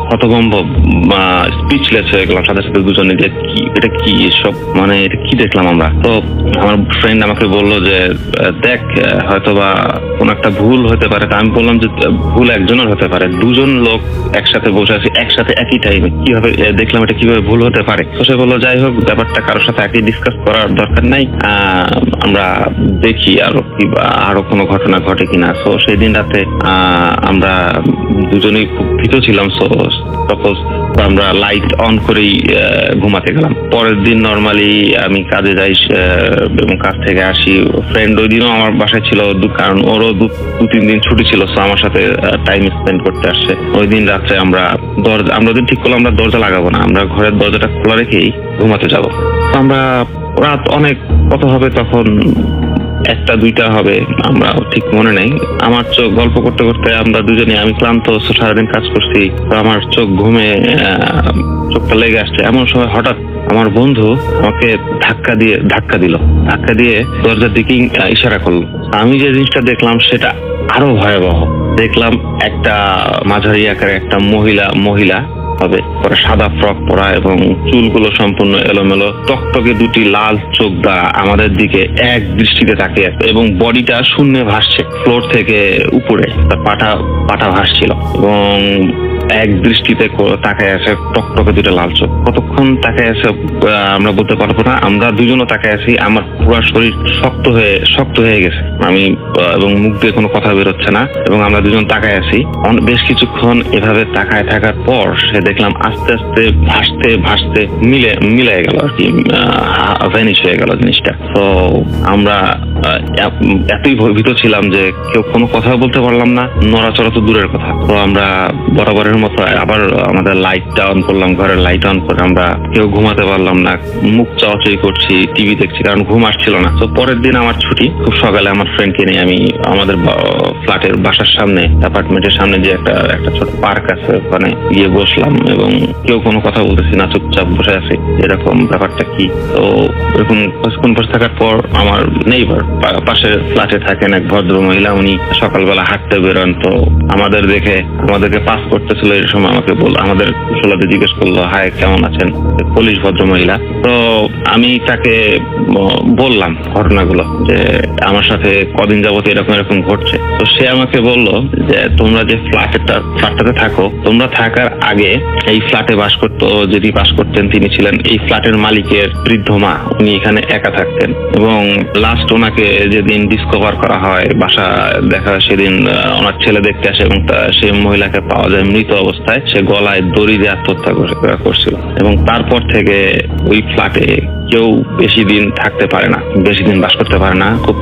হতভম্ব, স্পিচলেস হয়ে গেলাম সাথে দুজনে যে এটা কি সব, মানে এটা কি দেখলাম আমরা। তো আমার ফ্রেন্ড আমাকে বললো যে দেখ, হয়তোবা কোন একটা ভুল হতে পারে। আমি বললাম যে ভুল একজনের হতে পারে, দুজন লোক একসাথে বসে আছে একসাথে একই টাইমে, কিভাবে দেখলাম এটা কিভাবে ভুল হতে পারে। তো সে বললো যাই হোক, ব্যাপারটা কারোর সাথে একই ডিসকাস করার দরকার নাই, আমরা দেখি আরো কোনো ঘটনা ঘটে কিনা। তো সেই দিন রাতে আমরা দুজনেই খুব ভীত ছিলাম। সাপোজ আমরা লাইট অন করেই ঘুমাতে গেলাম। পরের দিন নর্মালি আমি কাজে যাই এবং কাজ থেকে আসি। ফ্রেন্ড ওই দিনও আমার বাসায় ছিল, কারণ ওরও 2-3 দিন ছুটি ছিল, তো আমার সাথে টাইম স্পেন্ড করতে আসছে। ওই দিন রাত্রে আমরা ঠিক করলাম আমরা দরজা লাগাবো না, আমরা ঘরের দরজাটা খোলা রেখেই ঘুমাতে যাবো। তো আমরা রাত অনেক কত হবে তখন, 1টা-2টা হবে, আমরা ঠিক মনে নেই। আমার চোখ গল্প করতে করতে আমরা দুজনে, আমি ক্লান্ত, সারাদিন কাজ করছি, তো আমার চোখটা লেগে আসছে। এমন সময় হঠাৎ আমার বন্ধু আমাকে ধাক্কা দিয়ে দরজার দিকে ইশারা করলো। আমি যে জিনিসটা দেখলাম সেটা আরো ভয়াবহ। দেখলাম একটা মাঝারি আকারে একটা মহিলা হবে, পরে সাদা ফ্রক পরা এবং চুলগুলো সম্পূর্ণ এলোমেলো, টকটকে 2টি লাল চোখ দ্বারা আমাদের দিকে এক দৃষ্টিতে তাকিয়ে আছে এবং বডিটা শূন্যে ভাসছে, ফ্লোর থেকে উপরে তার পাটা ভাসছিল এবং এক দৃষ্টিতে তাকায় আছে, টকটকে দুটো লাল চোখ। কতক্ষণ তাকায় আছে আমরা বলতে পারবো না। আমরা দুজনও তাকায় আছি, আমার পুরো শরীর শক্ত হয়ে গেছে, আমি এবং মুখ দিয়ে কোনো কথা বেরোচ্ছে না, এবং আমরা দুজন তাকায় আছি। বেশ কিছুক্ষণ এভাবে তাকায় থাকার পর সে দেখলাম আস্তে আস্তে ভাসতে মিলে গেল আর কি, ভ্যানিশ হয়ে গেল জিনিসটা। তো আমরা এতই ভয়ভীত ছিলাম যে কেউ কোনো কথা বলতে পারলাম না, নড়াচড়া তো দূরের কথা। তো আমরা বরাবরের মতো আবার আমাদের লাইটটা অন করলাম, ঘরের লাইট অন করে আমরা কেউ ঘুমাতে পারলাম না, মুখ চাওয়াচাই করছি, টিভি দেখছি, কারণ ঘুম আসছিল না। তো পরের দিন আমার ছুটি, খুব সকালে আমার ফ্রেন্ডকে নিয়ে আমি আমাদের ফ্ল্যাটের বাসার সামনে, অ্যাপার্টমেন্টের সামনে যে একটা ছোট পার্ক আছে, ওখানে গিয়ে বসলাম এবং কেউ কোনো কথা বলতেছি না, চুপচাপ বসে আছি, এরকম ব্যাপারটা কি। তো এরকম কিছুক্ষণ বসে থাকার পর আমার নেইবার, পাশের ফ্ল্যাটে থাকেন এক ভদ্র মহিলা, উনি সকালবেলা হাঁটতে বেরোন। তো আমাদেরকে পাস করতেছিল, এই সময় আমাদের কুশলাতে জিজ্ঞেস করলো, হাই কেমন আছেন, পুলিশ ভদ্র মহিলা। তো আমি তাকে বললাম ঘটনাগুলো, যে আমার সাথে কদিন যাবত এরকম ঘটছে। তো সে আমাকে বললো যে তোমরা যে ফ্ল্যাটটাতে থাকো, তোমরা থাকার আগে এই ফ্ল্যাটে যিনি বাস করতেন তিনি ছিলেন এই ফ্ল্যাটের মালিকের বৃদ্ধ মা, উনি এখানে একা থাকতেন, এবং লাস্ট ওনাকে যেদিন ডিসকভার করা হয়, বাসা দেখা, সেদিন ওনার ছেলে দেখতে আসে এবং সেই মহিলাকে পাওয়া যায় মৃত অবস্থায়, সে গলায় দড়ি দিয়ে আত্মহত্যা করছিল। এবং তারপর থেকে ওই ফ্ল্যাটে কেউ বেশি দিন থাকতে পারে না, বেশি দিন বাস করতে পারে না। খুব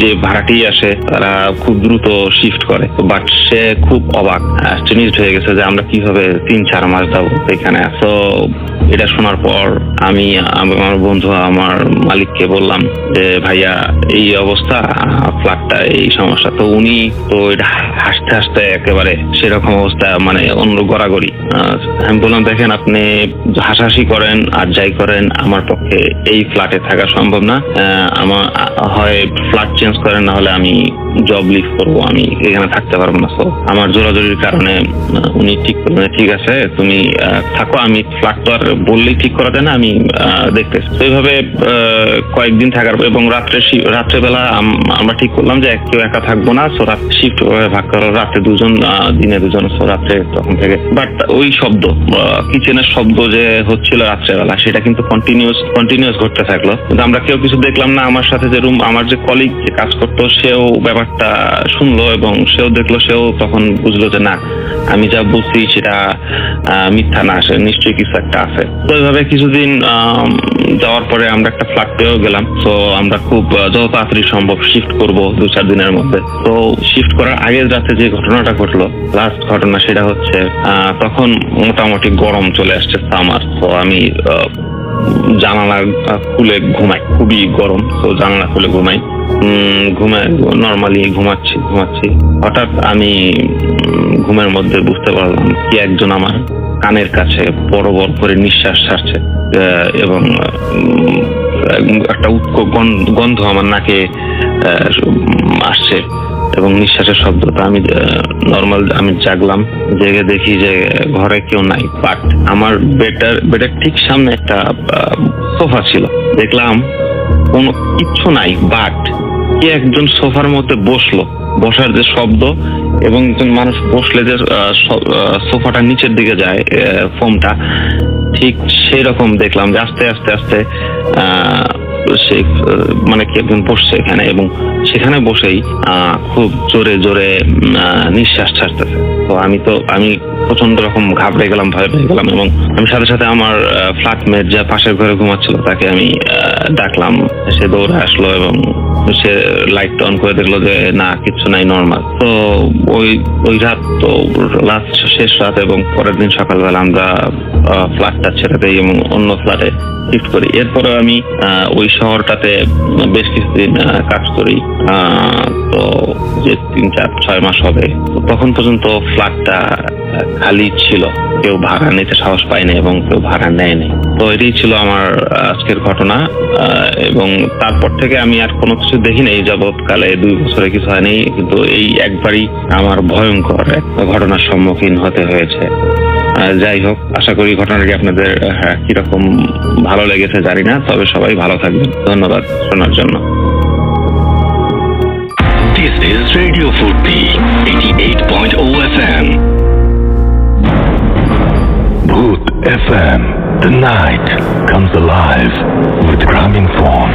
যে ভাড়াটি আসে তারা খুব দ্রুত শিফট করে। বাট সে খুব অবাক, অ্যাস্টনিশড হয়ে গেছে যে আমরা কিভাবে 3-4 মাস যাবো এখানে। তো এটা শোনার পর আমি আমার বন্ধু আমার মালিককে বললাম যে ভাইয়া এই অবস্থা, ফ্ল্যাটটা এই সমস্যা। তো উনি তো এটা হাসতে একেবারে সেরকম অবস্থা, মানে অন্য গড়াগড়ি। আমি বললাম দেখেন, আপনি হাসাহাসি করেন আর যাই করেন, আমার পক্ষে এই ফ্ল্যাটে থাকা সম্ভব না। আমার হয় ফ্ল্যাট চেঞ্জ করেন, না হলে আমি জব লিভ করবো, আমি এখানে থাকতে পারবো না। তো আমার জোরাজোরির কারণে উনি ঠিক করলেন, ঠিক আছে তুমি থাকো, আমি ফ্ল্যাট তো আর বললেই ঠিক করা যায় না, আমি দেখতেছি। তো এইভাবে কয়েকদিন থাকার, এবং রাত্রেবেলা আমরা ঠিক করলাম যে কেউ একা থাকবো না। সো রাত শিফট ভাগ করো, রাতে দুজন, দিনে দুজন। সো রাত্রে তখন থেকে বাট ওই শব্দ, কিচেনের শব্দ যে হচ্ছিল রাত্রেবেলা, সেটা কিন্তু কন্টিনিউয়াস ঘটতে থাকলো। কিন্তু আমরা কেউ কিছু দেখলাম না। আমার সাথে যে আমার যে কলিগ যে কাজ করতো, সেও ব্যাপারটা শুনলো এবং সেও দেখলো, সেও তখন বুঝলো যে না, আমি যা বলছি সেটা মিথ্যা না, সে নিশ্চয়ই কিছু একটা আছে। তো এইভাবে কিছুদিন যাওয়ার পরে আমরা একটা ফ্ল্যাট পেয়েও গেলাম। তো আমরা খুব যত তাড়াতাড়ি সম্ভব শিফট করবো 2-4 দিনের মধ্যে। তো শিফট করার আগের রাতে যে ঘটনাটা ঘটলো, লাস্ট ঘটনা, সেটা হচ্ছে তখন মোটামুটি গরম চলে আসছে, সামার। তো আমি জানালা খুলে ঘুমাই, খুবই গরম। তো জানালা খুলে ঘুমাই, নর্মালি ঘুমাচ্ছি। হঠাৎ আমি ঘুমের মধ্যে বুঝতে পারলাম কি একজন আমার কানের কাছে বড় বড় করে নিঃশ্বাস ছাড়ছে, এবং একটা গন্ধ আমার নাকে আসছে এবং নিঃশ্বাসের শব্দ। তো আমি আমি জাগলাম, জেগে দেখি যে ঘরে কেউ নাই। বাট আমার বেডের ঠিক সামনে একটা সোফা ছিল, দেখলাম কোনো কিচ্ছু নাই, বাট কে একজন সোফার মধ্যে বসলো, বসার যে শব্দ এবং একজন মানুষ বসলে যে সোফাটা নিচের দিকে যায়, ফোমটা ঠিক সেই রকম দেখলাম যে আস্তে আস্তে সে মানে কি একজন বসছে এখানে, এবং সেখানে বসেই খুব জোরে নিঃশ্বাস ছাড়তেছে। তো আমি প্রচন্ড রকম ঘাবড়ে গেলাম, ভয় পেয়ে গেলাম, এবং আমি সাথে সাথে আমার ফ্ল্যাটমেট যা পাশের ঘরে ঘুমাচ্ছিল তাকে আমি ডাকলাম। সে দৌড়ে আসলো এবং সে লাইট অন করে দেখলো যে না, কিছু নাই, নর্মাল। তো ওই রাত তো লাস্ট শেষ রাত, এবং পরের দিন সকালবেলা আমরা ফ্ল্যাটটা ছেড়ে দিই এবং অন্য ফ্ল্যাটে শিফট করি। এরপরে আমি ওই শহরটাতে বেশ কিছুদিন কাজ করি। তো যে 3-4-6 মাস হবে, তখন পর্যন্ত ফ্ল্যাটটা খালি ছিল, কেউ ভাড়া নিতে সাহস পায়নি এবং কেউ ভাড়া নেয়নি। তো এটাই ছিল আমার আজকের ঘটনা, এবং তারপর থেকে আমি আর কোনো কিছু দেখিনি এই যাবৎকালে, 2 বছরে কিছু হয়নি। কিন্তু এই একবারই আমার ভয়ঙ্কর একটা ঘটনার সম্মুখীন হতে হয়েছে। যাই হোক, আশা করি ঘটনাটি আপনাদের কিরকম ভালো লেগেছে জানি না, তবে সবাই ভালো থাকবেন। ধন্যবাদ শোনার জন্য। This is Radio Furti 88.0 FM. FM. The night comes alive with Grameenphone.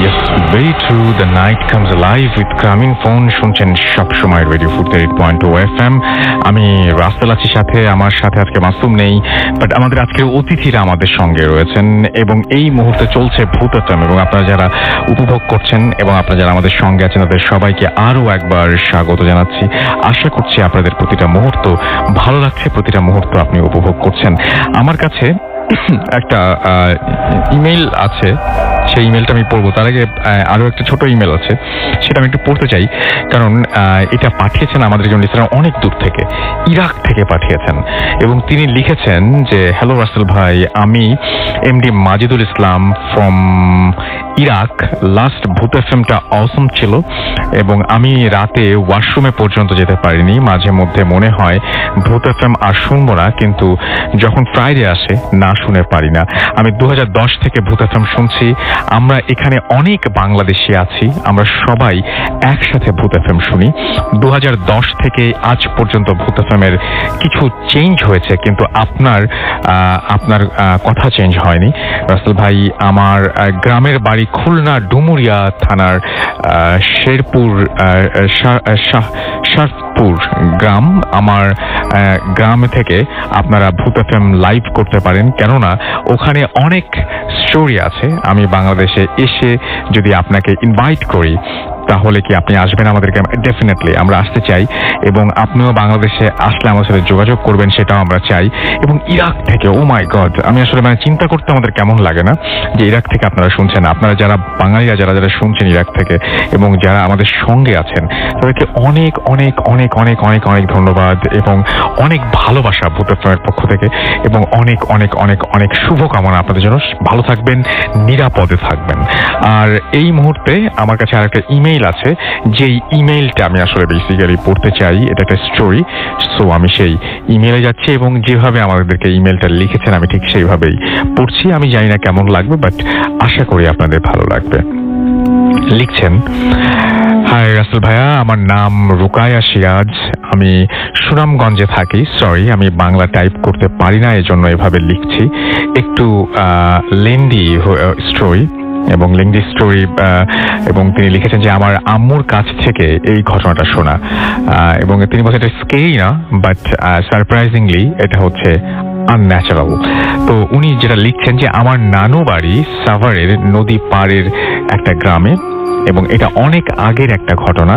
Yes, very true. The night comes alive with Grameenphone. শুনছেন সবসময় রেডিও 48.2 FM। আমি রাসেল আছি সাথে, আমার সাথে আজকে মাসুম নেই, বাট আমাদের আজকের অতিথিরা আমাদের সঙ্গে রয়েছেন এবং এই মুহূর্তে চলছে ভূত FM এবং আপনারা যারা উপভোগ করছেন এবং আপনারা যারা আমাদের সঙ্গে আছেন তাদের সবাইকে আরও একবার স্বাগত জানাচ্ছি। আশা করছি আপনাদের প্রতিটা মুহূর্ত ভালো লাগছে, প্রতিটা মুহূর্ত আপনি উপভোগ করছেন। আমার কাছে একটা ইমেল আছে, সেই ইমেলটা আমি পড়বো। তার আগে আরও একটা ছোট ইমেল আছে, সেটা আমি একটু পড়তে চাই, কারণ এটা পাঠিয়েছেন আমাদের একজন লিসেনার অনেক দূর থেকে, ইরাক থেকে পাঠিয়েছেন এবং তিনি লিখেছেন যে হ্যালো রাসেল ভাই, আমি MD Majidul Islam from Iraq. Last ভূত এফএমটা অসম ছিল এবং আমি রাতে ওয়াশরুমে পর্যন্ত যেতে পারিনি। মাঝে মধ্যে মনে হয় ভূত এফএম আর শুনবো না, কিন্তু যখন ফ্রাইডে আসে না শুনে পারি না। আমি 2010 থেকে ভূত এফএম শুনছি। আমরা এখানে অনেক বাংলাদেশি আছি, আমরা সবাই একসাথে ভূত এফএম শুনি। 2010 থেকে আজ পর্যন্ত ভূত এফএম এর কিছু চেঞ্জ হয়েছে, কিন্তু আপনার কথা চেঞ্জ হয়নি রাসেল ভাই। আমার গ্রামের বাড়ি খুলনা ডুমুরিয়া থানার শেরপুর শাহপুর গ্রাম। আমার গ্রাম থেকে আপনারা ভূত এফএম লাইভ করতে পারেন, কেননা ওখানে অনেক স্টোরি আছে। আমি বাংলাদেশে এসে যদি আপনাকে ইনভাইট করি তাহলে কি আপনি আসবেন আমাদের গ্রামে? ডেফিনেটলি আমরা আসতে চাই এবং আপনিও বাংলাদেশে আসলে আমার সাথে যোগাযোগ করবেন, সেটাও আমরা চাই। এবং ইরাক থেকে, ও মাই গড, আমি আসলে চিন্তা করতে আমাদের কেমন লাগে না যে ইরাক থেকে আপনারা শুনছেন। আপনারা যারা বাঙালিরা যারা যারা শুনছেন ইরাক থেকে এবং যারা আমাদের সঙ্গে আছেন তাদেরকে অনেক অনেক অনেক অনেক অনেক অনেক ধন্যবাদ এবং অনেক ভালোবাসা ভূত এফএমের পক্ষ থেকে এবং অনেক অনেক অনেক অনেক শুভকামনা আপনাদের জন্য। ভালো থাকবেন, নিরাপদে থাকবেন। আর এই মুহূর্তে আমার কাছে আরেকটা ইমেইল আছে, যেই ইমেইলটা আমি আসলে বেসিক্যালি পড়তে চাই। এটা একটা স্টোরি, সো আমি সেই ইমেইলে যাচ্ছি এবং যেভাবে আমাদেরকে ইমেইলটা লিখেছেন আমি ঠিক সেইভাবেই পড়ছি। আমি জানি না কেমন লাগবে, বাট আশা করি আপনাদের ভালো লাগবে। লিখছেন, হাই রাসেল ভাইয়া, আমার নাম রুকায়া সিরাজ, আমি সুনামগঞ্জে থাকি। সরি, আমি বাংলা টাইপ করতে পারি না, এজন্য এভাবে লিখছি। একটু লেন্দি স্টোরি এবং লেন্দি স্টোরি এবং তিনি লিখেছেন যে আমার আম্মুর কাছ থেকে এই ঘটনাটা শোনা এবং তিনি বলছেন এটা স্কেরি না, বাট সারপ্রাইজিংলি এটা হচ্ছে আনন্যাচারাল। তো উনি যেটা লিখছেন যে আমার নানু বাড়ি সাভারের নদী পাড়ের একটা গ্রামে এবং এটা অনেক আগের একটা ঘটনা।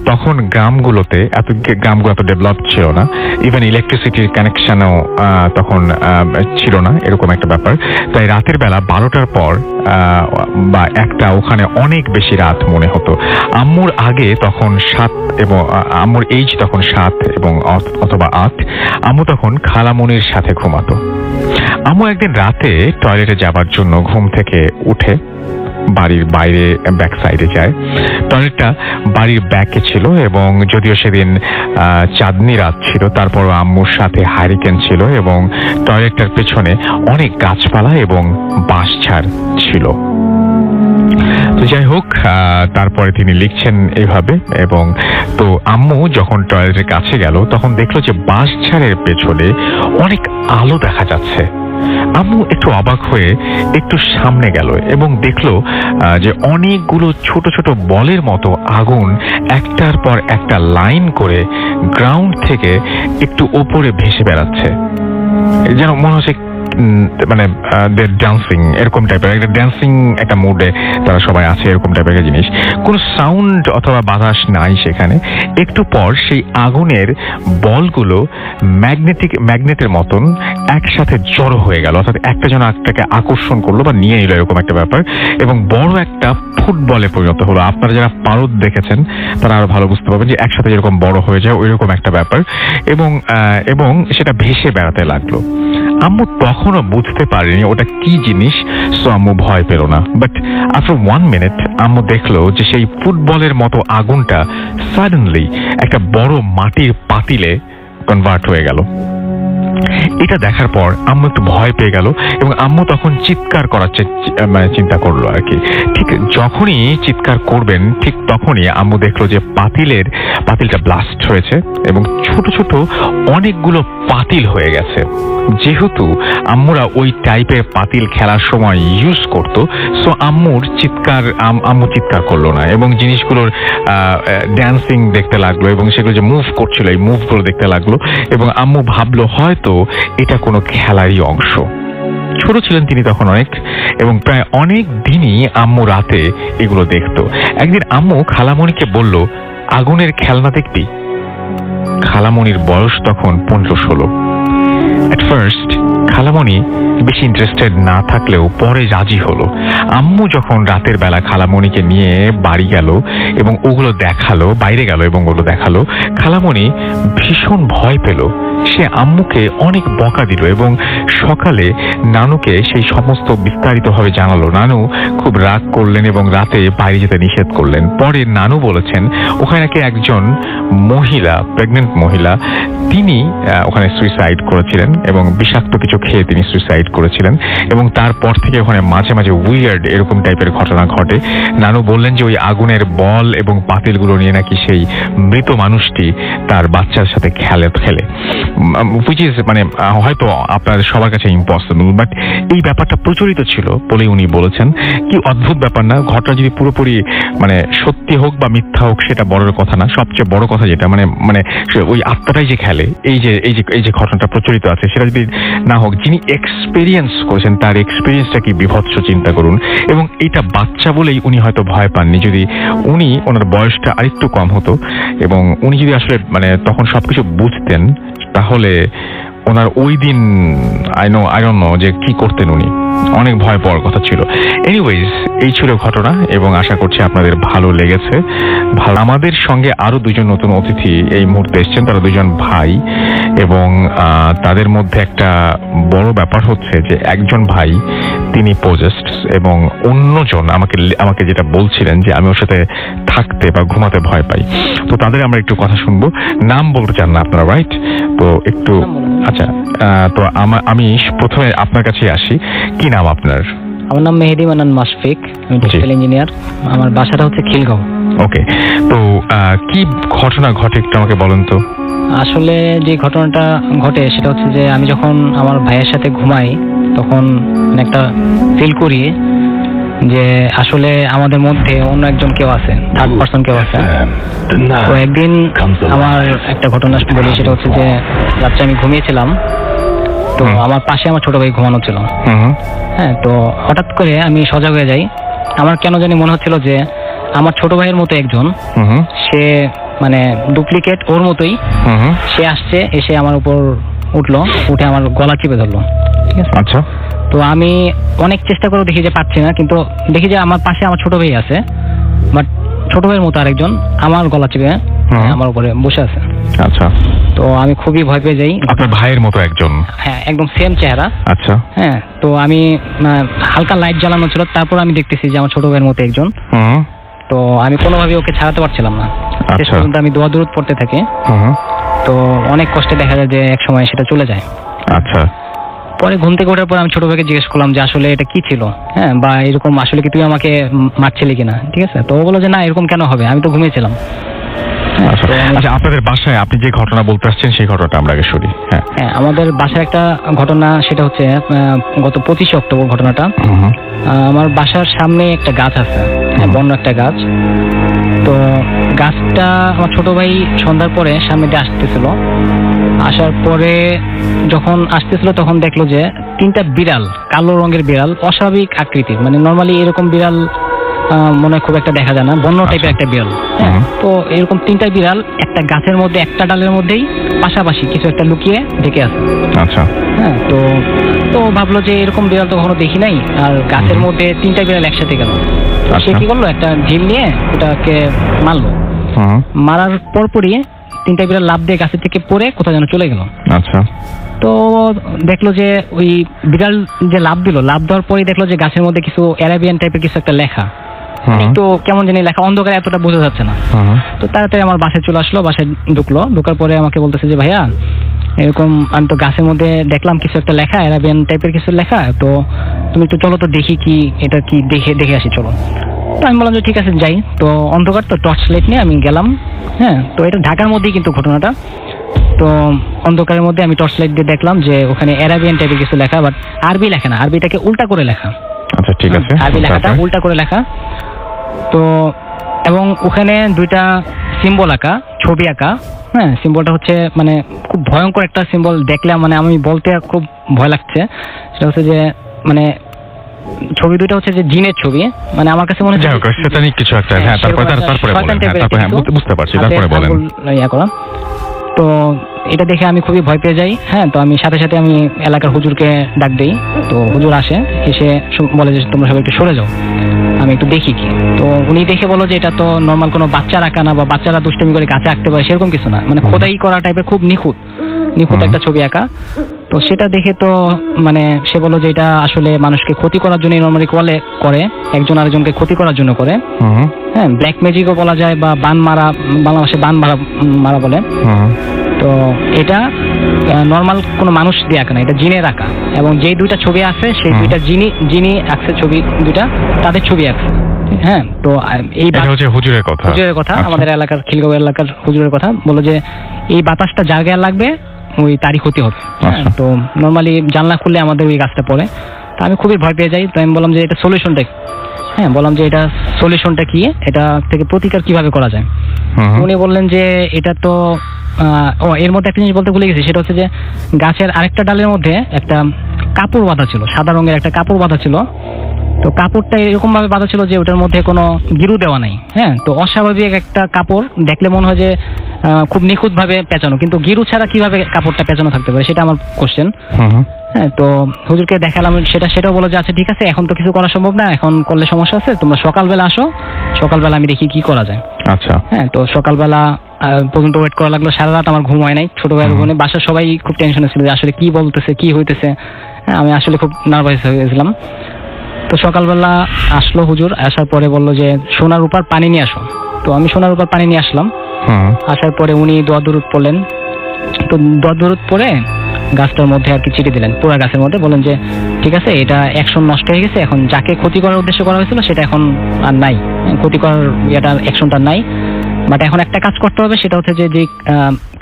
তখন গ্রামগুলো এত ডেভেলপ ছিল না, ইভেন ইলেকট্রিসিটির কানেকশনও তখন ছিল না, এরকম একটা ব্যাপার। তাই রাতের বেলা 12টার পর বা একটা ওখানে অনেক বেশি রাত মনে হতো। আম্মুর আগে তখন 7 এবং আম্মুর এইজ তখন 7 এবং অথবা 8। আম্মু তখন খালামনির সাথে ঘুমাতো। আম্মু একদিন রাতে টয়লেটে যাবার জন্য ঘুম থেকে উঠে বাড়ির বাইরে ব্যাক সাইডে যায়। টয়লেটটা বাড়ির ব্যাকে ছিল এবং যদিও সেদিন চাঁদনি রাত ছিল, তারপরও আম্মুর সাথে হারিকেন ছিল এবং টয়লেটটার পেছনে অনেক গাছপালা এবং বাঁশঝাড় ছিল। তো যাই হোক, তারপরে তিনি লিখছেন এইভাবে, এবং তো আম্মু যখন টয়লেটের কাছে গেল তখন দেখলো যে বাঁশঝাড়ের পেছনে অনেক আলো দেখা যাচ্ছে। আম্মু একটু অবাক হয়ে একটু সামনে গেল এবং দেখলো যে অনেকগুলো ছোট ছোট বলের মতো আগুন একটার পর একটা লাইন করে গ্রাউন্ড থেকে একটু ওপরে ভেসে বেড়াচ্ছে। যেন মনে হচ্ছে ডান্সিং, এরকম টাইপের একটা ডান্সিং একটা মুডে তারা সবাই আছে, এরকম টাইপের একটা জিনিস। কোনো সাউন্ড অথবা বাতাস নাই সেখানে। একটু পর সেই আগুনের বলগুলো ম্যাগনেটের মতন একসাথে জড়ো হয়ে গেল, অর্থাৎ একটা যেন একটাকে আকর্ষণ করলো বা নিয়ে নিল, এরকম একটা ব্যাপার, এবং বড় একটা ফুটবলে পরিণত হলো। আপনারা যারা পারদ দেখেছেন তারা আরো ভালো বুঝতে পারবেন যে একসাথে যেরকম বড় হয়ে যায় ওইরকম একটা ব্যাপার, এবং সেটা ভেসে বেড়াতে লাগলো। আম্মু তখনও বুঝতে পারেনি ওটা কি জিনিস, সো আম্মু ভয় পেল না। বাট আফটার 1 মিনিট আম্মু দেখলো যে সেই ফুটবলের মতো আগুনটা সাডেনলি একটা বড় মাটির পাতিলে কনভার্ট হয়ে গেল। এটা দেখার পর আম্মু একটু ভয় পেয়ে গেল এবং আম্মু তখন চিৎকার করার মানে চিন্তা করলো আর কি। ঠিক যখনই চিৎকার করবেন ঠিক তখনই আম্মু দেখলো যে পাতিলটা ব্লাস্ট হয়েছে এবং ছোট ছোট অনেকগুলো পাতিল হয়ে গেছে। যেহেতু আম্মুরা ওই টাইপের পাতিল খেলার সময় ইউজ করতো, সো আম্মু চিৎকার করলো না এবং জিনিসগুলোর ড্যান্সিং দেখতে লাগলো এবং সেগুলো যে মুভ করছিল এই মুভগুলো দেখতে লাগলো এবং আম্মু ভাবলো হয়তো এটা কোনো খেলারই অংশ। ছোট ছিলেন তিনি তখন অনেক, এবং প্রায় অনেক দিনই আম্মু রাতে এগুলো দেখতো। একদিন আম্মু খালামণিকে বলল, আগুনের খেলনা দেখবি? খালামণির বয়স তখন 15-16। এট ফার্স্ট খালামণি বেশি ইন্টারেস্টেড না থাকলেও পরে রাজি হলো। আম্মু যখন রাতের বেলা খালামণিকে নিয়ে বাড়ি গেল এবং ওগুলো দেখালো, বাইরে গেল এবং ওগুলো দেখালো, খালামণি ভীষণ ভয় পেল। সে আম্মুকে অনেক বকা দিল এবং সকালে নানুকে সেই সমস্ত বিস্তারিতভাবে জানালো। নানু খুব রাগ করলেন এবং রাতে বাইরে যেতে নিষেধ করলেন। পরে নানু বলেছেন ওখানে নাকি একজন মহিলা, প্রেগনেন্ট মহিলা, তিনি ওখানে সুইসাইড করেছিলেন এবং বিষাক্ত কিছু খেয়ে তিনি সুইসাইড করেছিলেন এবং তারপর থেকে ওখানে মাঝে মাঝে উইয়ার্ড এরকম টাইপের ঘটনা ঘটে। নানু বললেন যে ওই আগুনের বল এবং পাতিলগুলো নিয়ে নাকি সেই মৃত মানুষটি তার বাচ্চার সাথে খেলে, which is মানে হয়তো আপনার সবার কাছে ইম্পসিবল, বাট এই ব্যাপারটা প্রচলিত ছিল বলে উনি বলেছেন। কি অদ্ভুত ব্যাপার না? ঘটনা যদি পুরোপুরি মানে সত্যি হোক বা মিথ্যা হোক সেটা বড় কথা না, সবচেয়ে বড় কথা যেটা মানে ওই আত্মাটাই যে খেলে, এই যে ঘটনাটা প্রচলিত আছে সেটা যদি না হোক, যিনি এক্সপেরিয়েন্স করেছেন তার এক্সপেরিয়েন্সটা কি বিভৎস চিন্তা করুন। এবং এটা বাচ্চা বলেই উনি হয়তো ভয় পাননি। যদি ওনার বয়সটা আরেকটু কম হতো এবং উনি যদি আসলে মানে তখন সবকিছু বুঝতেন তাহলে ওনার ওই দিন আই ডোন্ট নো যে কি করতেন উনি। অনেক ভয় পাওয়ার কথা ছিল। এনিওয়েজ, এই ছিল ঘটনা এবং আশা করছি আপনাদের ভালো লেগেছে। আমাদের সঙ্গে আরো দুজন নতুন অতিথি এই মুহূর্তে এসেছেন। তারা দুজন ভাই এবং তাদের মধ্যে একটা বড় ব্যাপার হচ্ছে যে একজন ভাই তিনি পজেসড এবং অন্যজন আমাকে যেটা বলছিলেন যে আমি ওর সাথে থাকতে বা ঘুমাতে ভয় পাই। তো তাদের আমরা একটু কথা শুনবো। নাম বলতে চান না আপনারা, রাইট? তো একটু আচ্ছা, তো আমি প্রথমে আপনার কাছে আসি। কি নাম আপনার? আমার নাম মেহেদি মান্নান মাশফিক, আমি টেক্সটাইল ইঞ্জিনিয়ার। আমার বাসাটা হচ্ছে খিলগাঁও। ওকে, তো কি ঘটনা ঘটে একটু আমাকে বলেন তো। আসলে যে ঘটনাটা ঘটে সেটা হচ্ছে যে আমি যখন আমার ভাইয়ের সাথে ঘুমাই তখন একটা ফিল করি যে আসলে আমাদের মধ্যে অন্য একজন কেউ আছে, থার্ড পার্সন কেউ আছে। তো একদিন আমার একটা ঘটনা বলি, সেটা হচ্ছে যে রাত্রে আমি ঘুমিয়েছিলাম, তো আমার পাশে আমার ছোট ভাই ঘুমানো ছিল। হ্যাঁ, তো হঠাৎ করে আমি সজাগ হয়ে যাই। আমার কেন জানি মনে হচ্ছিল যে আমার ছোট ভাইয়ের মতো একজন, সে মানে ডুপ্লিকেট ওর মতোই, সে আসছে, এসে আমার উপর উঠলো, উঠে আমার গলা চিপে ধরলো। ঠিক আছে? আচ্ছা। তো আমি অনেক চেষ্টা করে দেখি যে পাচ্ছি না, কিন্তু দেখি যে আমার পাশে আমার ছোট ভাই আছে, বাট ছোট ভাইয়ের মতো আরেকজন আমার গলা চিপে আমার উপরে বসে আছে। আচ্ছা। তো আমি খুবই ভয় পেয়ে যাই। আপনার ভাইয়ের মতো একজন? হ্যাঁ, একদম সেম চেহারা। আচ্ছা। হ্যাঁ, তো আমি হালকা লাইট জ্বালানো ছিল, তারপর আমি দেখতেছি যে আমার ছোট ভাইয়ের মতো একজন। তো আমি কোনোভাবে ওকে ছাড়াতে পারছিলাম না। শেষ পর্যন্ত আমি দোয়া দরুদ পড়তে থাকি। তো অনেক কষ্টে দেখা যায় যে এক সময় সেটা চলে যায়। আচ্ছা। পরে ঘুম থেকে ওঠার পর আমি ছোট ভাইকে জিজ্ঞেস করলাম যে আসলে এটা কি ছিল, হ্যাঁ, বা এরকম আসলে কি তুই আমাকে মারছিলি কিনা। ঠিক আছে? তো ও বললো যে না, এরকম কেন হবে, আমি তো ঘুমিয়েছিলাম। আচ্ছা, আপনাদের বাসায় আপনি যে ঘটনা বলতে আসছেন সেই ঘটনাটা আমরা আগে শুনি। হ্যাঁ, আমাদের বাসায় একটা ঘটনা, সেটা হচ্ছে গত 25 অক্টোবর ঘটনাটা। আমার বাসার সামনে একটা গাছ আছে, বন্য একটা গাছ। তো গাছটা আমার ছোট ভাই সন্ধ্যার পরে সামনে দিয়ে আসতেছিল। আসার পরে যখন আসতেছিল তখন দেখলো যে 3টা বিড়াল, কালো রঙের বিড়াল, অস্বাভাবিক আকৃতির, মানে নর্মালি এরকম বিড়াল মনে খুব একটা দেখা যায় না, বন্য টাইপের একটা বিড়াল। তো এরকম 3টা বিড়াল একটা গাছের মধ্যে, একটা ডালের মধ্যেই পাশাপাশি কিছু একটা লুকিয়ে দেখে আছে। আচ্ছা। হ্যাঁ, তো ভাবলো যে এরকম বিড়াল তো কখনো দেখি নাই, আর গাছের মধ্যে 3টা বিড়াল একসাথে গেল। সে কি করলো, একটা ঢিল নিয়ে ওটাকে মারলো। মারার পরপরই 3টা বিড়াল লাফ দিয়ে গাছের থেকে পড়ে কোথাও যেন চলে গেল। আচ্ছা। তো দেখলো যে ওই বিড়াল যে লাফ দিল, লাফ দেওয়ার পরেই দেখলো যে গাছের মধ্যে কিছু অ্যারাবিয়ান টাইপের কিছু একটা লেখা, তো কেমন জানি লেখা, অন্ধকারে এতটা বোঝা যাচ্ছে না। তো তাড়াতাড়ি আমার বাসায় চলে আসলো, বাসায় ঢুকলো, ঢোকার পরে আমাকে বলতেছে যে ভাইয়া এরকম আমি তো গাছের মধ্যে দেখলাম কিছু একটা লেখা, অ্যারাবিয়ান টাইপের কিছু লেখা, তো তুমি একটু চলো তো দেখি কি এটা কি, দেখে আসি চলো। তো আমি বললাম যে ঠিক আছে যাই। তো অন্ধকার, তো টর্চ লাইট নিয়ে আমি গেলাম। হ্যাঁ, তো এটা ঢাকার মধ্যেই কিন্তু ঘটনাটা। তো অন্ধকারের মধ্যে আমি টর্চ লাইট দিয়ে দেখলাম যে ওখানে অ্যারাবিয়ান টাইপের কিছু লেখা, বাট আরবি লেখা না, আরবিটাকে উল্টা করে লেখা। আচ্ছা ঠিক আছে, আরবি লেখাটা তারপর? উল্টা করে লেখা। তো এবং ওখানে দুইটা সিম্বল আঁকা, ছবি আঁকা। হ্যাঁ, সিম্বলটা হচ্ছে মানে খুব ভয়ঙ্কর একটা সিম্বল, দেখলাম মানে আমি বলতে খুব ভয় লাগছে। সেটা হচ্ছে যে মানে ছবি দুইটা হচ্ছে যে জিনের ছবি, মানে আমার কাছে মনে যাই হোক, সেটানিক কিছু একটা। হ্যাঁ, তারপরে বলেন। হ্যাঁ, বুঝতে পারছি, তারপরে বলেন। তো এটা দেখে আমি খুবই ভয় পেয়ে যাই। হ্যাঁ, তো আমি সাথে সাথে আমি এলাকার হুজুরকে ডাক দেই। তো হুজুর আসে, এসে বলে যে তোমরা সবাই একটু সরে যাও, আমি একটু দেখি কি। তো উনি দেখে বলো যে এটা তো নর্মাল কোনো বাচ্চার আঁকা না, বা বাচ্চারা দুষ্টামি করে গাছে আঁকতে পারে সেরকম কিছু না, মানে খোদাই করা টাইপের, খুব নিখুঁত একটা ছবি আঁকা। তো সেটা দেখে তো মানে সে বললো যে এটা আসলে মানুষকে ক্ষতি করার জন্য নর্মালি করে, একজন আরেকজনকে ক্ষতি করার জন্য করে। হ্যাঁ, ব্ল্যাক ম্যাজিকও বলা যায়, বা বান মারা, বাংলা ভাষায় বান মারা বলে। তো এটা নর্মাল কোনো মানুষ দিয়ে আঁকা না, এটা জিনের আঁকা। এবং যেই দুইটা ছবি আছে সেই দুইটা যিনি আঁকছে ছবি দুইটা, তাদের ছবি আঁকছে। হ্যাঁ, তো এই এটা হচ্ছে হুজুরের কথা। আচ্ছা। আমাদের এলাকার খিলগাঁও এলাকার হুজুরের কথা বললো যে এই বাতাসটা যার গায়ে লাগবে ওই তারই ক্ষতি হবে। হ্যাঁ, তো নর্মালি জানলা খুললে আমাদের ওই গাছটা পড়ে। তো আমি খুবই ভয় পেয়ে যাই। তো আমি বললাম যে এটা সলিউশনটা, হ্যাঁ বললাম যে এটা সলিউশনটা কি, এটা থেকে প্রতিকার কিভাবে করা যায়। উনি বললেন যে এটা তো এর মধ্যে একটা জিনিস বলতে ভুলে গেছি, সেটা হচ্ছে যে গাছের আরেকটা ডালের মধ্যে একটা কাপড় বাঁধা ছিল, সাদা রঙের একটা কাপড় বাঁধা ছিল। তো কাপড়টা এরকম ভাবে বাঁধা ছিল যে ওটার মধ্যে কোনো গিরু দেওয়া নাই। হ্যাঁ, তো অস্বাভাবিক একটা কাপড়, দেখলে মনে হয় যে খুব নিখুঁত ভাবে পেঁচানো, কিন্তু গিরু ছাড়া কিভাবে কাপড়টা পেঁচানো থাকতে পারে, সেটা আমার কোশ্চেন। হ্যাঁ, তো হুজুরকে দেখালাম, সেটাও বলো যে আচ্ছা ঠিক আছে, এখন তো কিছু করা সম্ভব না, এখন করলে সমস্যা আছে, তোমরা সকালবেলা আসো, সকালবেলা আমি দেখি কি করা যায়। আচ্ছা। হ্যাঁ, তো সকালবেলা পর্যন্ত ওয়েট করা লাগলো, সারা রাত আমার ঘুম হয় নাই। ছোট ভাই বোনে বাসার সবাই খুব টেনশনে ছিল যে আসলে কি বলতেছে, কি হইতেছে। আমি আসলে খুব নার্ভাস হয়ে গেছিলাম। তো সকালবেলা আসলো হুজুর, আসার পরে বললো যে সোনার উপর পানি নিয়ে আসো। তো আমি সোনার উপর পানি নিয়ে আসলাম। আসার পরে উনি দোয়া দুরুদ পড়লেন। তো দোয়া দুরুদ পড়ে গাছটার মধ্যে আর কি চিঠি দিলেন, পুরো গাছের মধ্যে, বলেন যে ঠিক আছে, এটা অ্যাকশন নষ্ট হয়ে গেছে, এখন যাকে ক্ষতি করার উদ্দেশ্য করা হয়েছিল সেটা এখন আর নাই, ক্ষতি করার অ্যাকশনটা নাই। বাট এখন একটা কাজ করতে হবে, সেটা হচ্ছে যে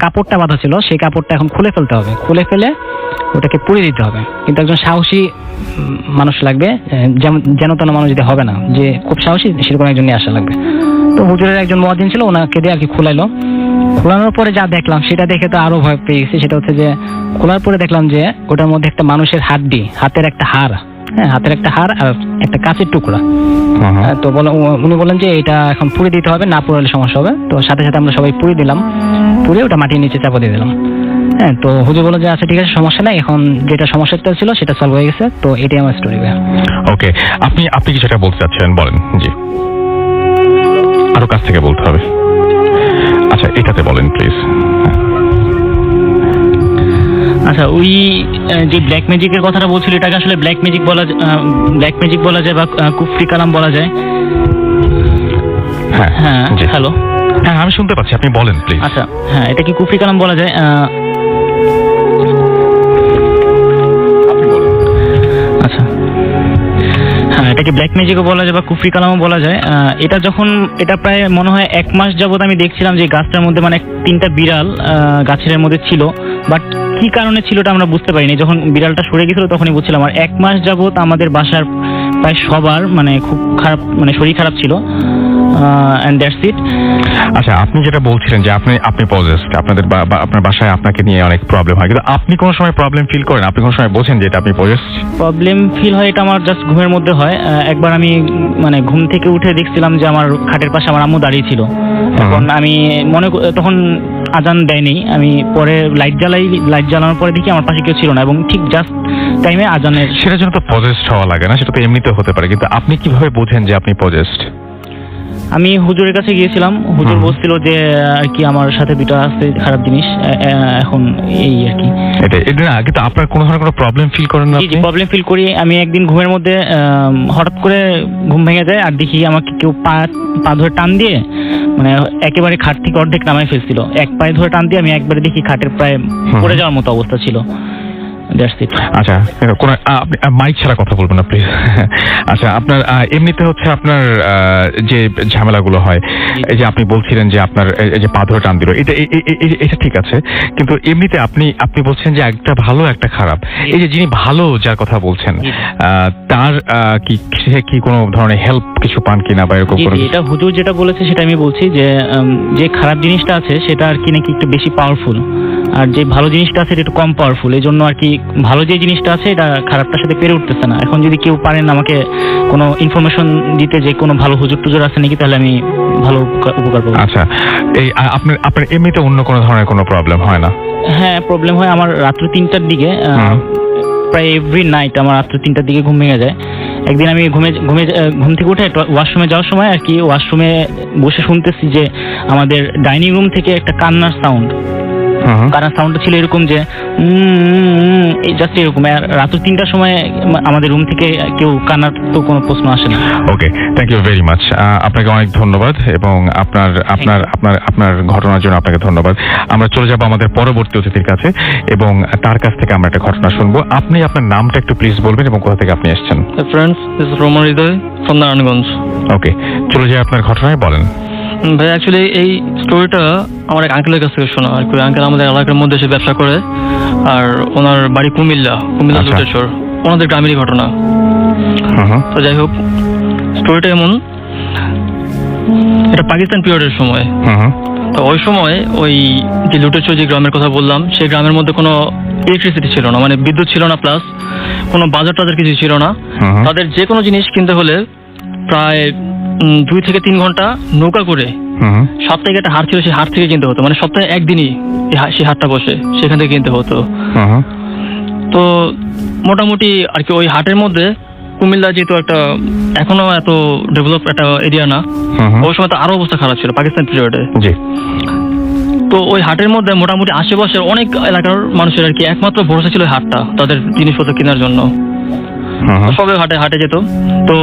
কাপড়টা বাঁধা ছিল সেই কাপড়টা এখন খুলে ফেলতে হবে, খুলে ফেলে ওটাকে পুড়িয়ে দিতে হবে। কিন্তু একজন সাহসী মানুষ লাগবে, যেন তেন মানুষ যদি হবে না, যে খুব সাহসী সেরকম একজন নিয়ে আসা লাগবে। তো হুজুরের একজন মুয়াজ্জিন ছিল, ওনাকে দিয়ে আর কি খোলাইলো। খোলানোর পরে যা দেখলাম সেটা দেখে তো আরো ভয় পেয়ে গেছি। সেটা হচ্ছে যে খোলার পরে দেখলাম যে ওটার মধ্যে একটা মানুষের হাড্ডি, হাতের একটা হাড়, হ্যাঁ হাতের একটা হাড় আর একটা কাঁচের টুকরা। তো উনি বললেন যে এটা এখন পুড়ে দিতে হবে, না পুড়ালে সমস্যা হবে। তো সাথে সাথে আমরা সবাই পুড়ে দিলাম, পুড়ে ওটা মাটির নিচে চাপা দিয়ে দিলাম। হ্যাঁ, তো হুজুর বলল যে আচ্ছা ঠিক আছে, সমস্যা নাই, এখন যেটা সমস্যাটা ছিল সেটা সলভ হয়ে গেছে। তো এটাই আমার স্টোরি। ওকে, আপনি কি সেটা বলতে চাচ্ছেন বলেন। জি, আরো কাছ থেকে বলতে হবে। আচ্ছা, এটাতে বলেন প্লিজ। আচ্ছা, ওই যে ব্ল্যাক ম্যাজিকের কথাটা বলছিল, এটাকে আসলে ব্ল্যাক ম্যাজিক বলা যায় বা কুফরি কালাম বলা যায়। হ্যাঁ হ্যাঁ, জি। হ্যালো। হ্যাঁ, আমি শুনতে পাচ্ছি, আপনি বলেন প্লিজ। আচ্ছা, হ্যাঁ, এটা কি কুফরি কালাম বলা যায়? আচ্ছা, হ্যাঁ, এটাকে ব্ল্যাক ম্যাজিকও বলা যায় বা কুফরি কালামও বলা যায়। এটা প্রায় মনে হয় 1 মাস যাবত আমি দেখছিলাম যে গাছটার মধ্যে মানে 3টা বিড়াল গাছের মধ্যে ছিল, বাট কি কারণে ছিল ওটা আমরা বুঝতে পারিনি। যখন বিড়ালটা সরে গেছিল তখনই বুঝছিলাম। আর 1 মাস যাবত আমাদের বাসার প্রায় সবার মানে খুব খারাপ, মানে শরীর খারাপ ছিল। And that's it. আচ্ছা, আপনি যেটা বলছিলেন যে আপনি পজেসড, আপনার বাসায় আপনাকে নিয়ে অনেক প্রবলেম হয়, কিন্তু আপনি কোনো সময় প্রবলেম ফিল করেন? আপনি কোনো সময় বোঝেন যে এটা আপনি পজেসড? প্রবলেম ফিল হয় এটা আমার জাস্ট ঘুমের মধ্যে হয়। একবার আমি মানে ঘুম থেকে উঠে দেখছিলাম যে আমার খাটের পাশে আমার আম্মু দাঁড়িয়ে ছিল। তখন আমি তখন আজান দেয়নি, আমি পরে লাইট জ্বালানোর পরে দেখি আমার পাশে কেউ ছিল না, এবং ঠিক জাস্ট টাইমে আজানের। সেটার জন্য তো পজেসড হওয়া লাগে না, সেটা তো এমনিতে হতে পারে, কিন্তু আপনি কিভাবে বোঝেন যে আপনি পজেসড? আমি হুজুরের কাছে গিয়েছিলাম, হুজুর বলছিল যে আর কি আমার সাথে দুটো আছে খারাপ জিনিস, এখন এই আর কি। এটা না, কিন্তু আপনার কোনো ধরনের কোনো প্রবলেম ফিল করেন না? জি, প্রবলেম ফিল করি। আমি একদিন ঘুমের মধ্যে হঠাৎ করে ঘুম ভেঙে যায় আর দেখি আমাকে কেউ পা ধরে টান দিয়ে মানে একেবারে খাট থেকে অর্ধেক নামাই ফেলছিল। এক পায়ে ধরে টান দিয়ে আমি একবারে দেখি খাটের প্রায় পড়ে যাওয়ার মতো অবস্থা ছিল। That's it. আচ্ছা, কোন আপনি মাইক ছাড়া কথা বলবেন না প্লিজ। আচ্ছা, আপনার এমনিতে হচ্ছে আপনার যে ঝামেলাগুলো হয়, এই যে আপনি বলছিলেন যে আপনার এই যে পা ধরে টান দিল, এটা ঠিক আছে, কিন্তু এমনিতে আপনি বলছেন যে একটা ভালো একটা খারাপ। এই যে যিনি ভালো যার কথা বলছেন, তার কি কোনো ধরনের হেল্প কিছু পান কিনা বা এরকম কোনো? এটা হুজুর যেটা বলেছে সেটা আমি বলছি যে খারাপ জিনিসটা আছে সেটা আর কি নাকি একটু বেশি পাওয়ারফুল, আর যে ভালো জিনিসটা আছে এটা একটু কম পাওয়ারফুল। এই জন্য আর কি ভালো যে জিনিসটা আছে এটা খারাপটার সাথে পেরে উঠতেছে না। এখন যদি কেউ পারেন আমাকে কোনো ইনফরমেশন দিতে যে কোনো ভালো হুজুর টুজুর আছে নাকি, তাহলে আমি ভালো উপকার পাবো। আচ্ছা, এই আপনার এমনিতে অন্য কোনো ধরনের কোনো প্রবলেম হয় না? হ্যাঁ, প্রবলেম হয় আমার রাত্র 3টার দিকে, প্রায় এভরি নাইট আমার রাত্র 3টার দিকে ঘুম ভেঙে যায়। একদিন আমি ঘুম থেকে উঠে ওয়াশরুমে যাওয়ার সময় আর কি ওয়াশরুমে বসে শুনতেছি যে আমাদের ডাইনিং রুম থেকে একটা কান্নার সাউন্ড ছিল এরকম যে জাস্ট এরকম। রাত 3টার সময় আমাদের রুম থেকে কেউ কান্নার তো কোনো প্রশ্ন আসে না। ওকে, থ্যাংক ইউ ভেরি মাচ। আপনাকে অনেক ধন্যবাদ এবং আপনার ঘটনার জন্য আপনাকে ধন্যবাদ। আমরা চলে যাব আমাদের পরবর্তী অতিথির কাছে এবং তার কাছ থেকে আমরা একটা ঘটনা শুনবো। আপনি আপনার নামটা একটু প্লিজ বলবেন এবং কোথা থেকে আপনি এসেছেন? Friends, this is Roman Hridoy from Narayanganj. Okay, চলে যাই আপনার ঘটনায়, বলেন। ভাই, অ্যাকচুয়ালি এই স্টোরিটা আমার এক আঙ্কেলের কাছ থেকে শোনা। আর কি আঙ্কেল আমাদের এলাকার মধ্যে সে ব্যবসা করে, আর ওনার বাড়ি কুমিল্লা লুটেশ্বর, ওনাদের গ্রামেরই ঘটনা। তো যাই হোক, স্টোরিটা এমন, এটা পাকিস্তান পিরিয়ডের সময়। তো ওই সময় ওই যে লুটেশ্বর যে গ্রামের কথা বললাম, সেই গ্রামের মধ্যে কোনো ইলেকট্রিসিটি ছিল না, মানে বিদ্যুৎ ছিল না, প্লাস কোনো বাজার টাজার কিছু ছিল না। তাদের যে কোনো জিনিস কিনতে হলে প্রায় 2 থেকে 3 ঘন্টা নৌকা করে সপ্তাহে একটা হাট ছিল, সেই হাট থেকে কিনতে হতো। মানে সপ্তাহে একদিনই সেই হাটটা বসে, সেখান থেকে কিনতে হতো। তো মোটামুটি আর কি ওই হাটের মধ্যে কুমিল্লা যেহেতু একটা এখনো এত ডেভেলপ একটা এরিয়া না, ওই সময় তো আরো অবস্থা খারাপ ছিল পাকিস্তান পিরিয়ডে। তো ওই হাটের মধ্যে মোটামুটি আশেপাশের অনেক এলাকার মানুষের আর কি একমাত্র ভরসা ছিল ওই হাটটা, তাদের জিনিসপত্র কেনার জন্য। সবে হাটে যেত। তো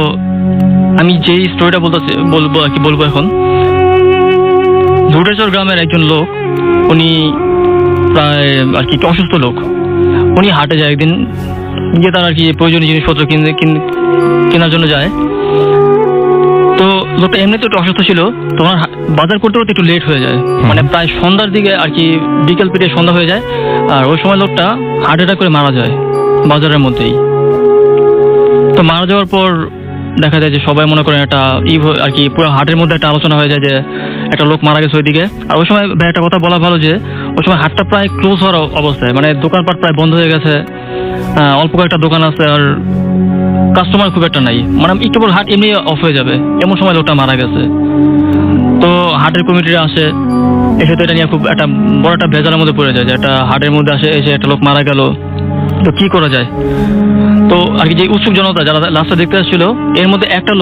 আমি যেই স্টোরিটা বলবো এখন, লুটেশ্বর গ্রামের একজন লোক, উনি প্রায় আর কি অসুস্থ লোক। উনি হাটে যায় একদিন, গিয়ে তার আর কি প্রয়োজনীয় জিনিসপত্র কেনার জন্য যায়। তো লোকটা এমনিতে একটু অসুস্থ ছিল, তো ওনার বাজার করতে করতে একটু লেট হয়ে যায়, মানে প্রায় সন্ধ্যার দিকে আর কি, বিকেল পেরিয়ে সন্ধ্যা হয়ে যায়। আর ওই সময় লোকটা হার্ট অ্যাটাক করে মারা যায় বাজারের মধ্যেই। তো মারা যাওয়ার পর দেখা যায় যে সবাই মনে করেন একটা আর কি পুরো হাটের মধ্যে একটা আলোচনা হয়ে যায় যে একটা লোক মারা গেছে ওইদিকে। আর ওই সময় একটা কথা বলা ভালো যে ওই সময় হাটটা প্রায় ক্লোজ হওয়ার অবস্থায়, মানে দোকানপাট প্রায় বন্ধ হয়ে গেছে, অল্প কয়েকটা দোকান আছে, আর কাস্টমার খুব একটা নাই, মানে একটু পর হাট এমনি অফ হয়ে যাবে, এমন সময় লোকটা মারা গেছে। তো হাটের কমিটিরা আসে, এসে তো এটা নিয়ে খুব একটা বড় একটা ভেজালের মধ্যে পড়ে যায় যে একটা হাটের মধ্যে এসে একটা লোক মারা গেল, তো কি করা যায়। তো আর কি যে উৎসুক জনতা যারা লাশটা দেখতে আসছিল, এর মধ্যে একটা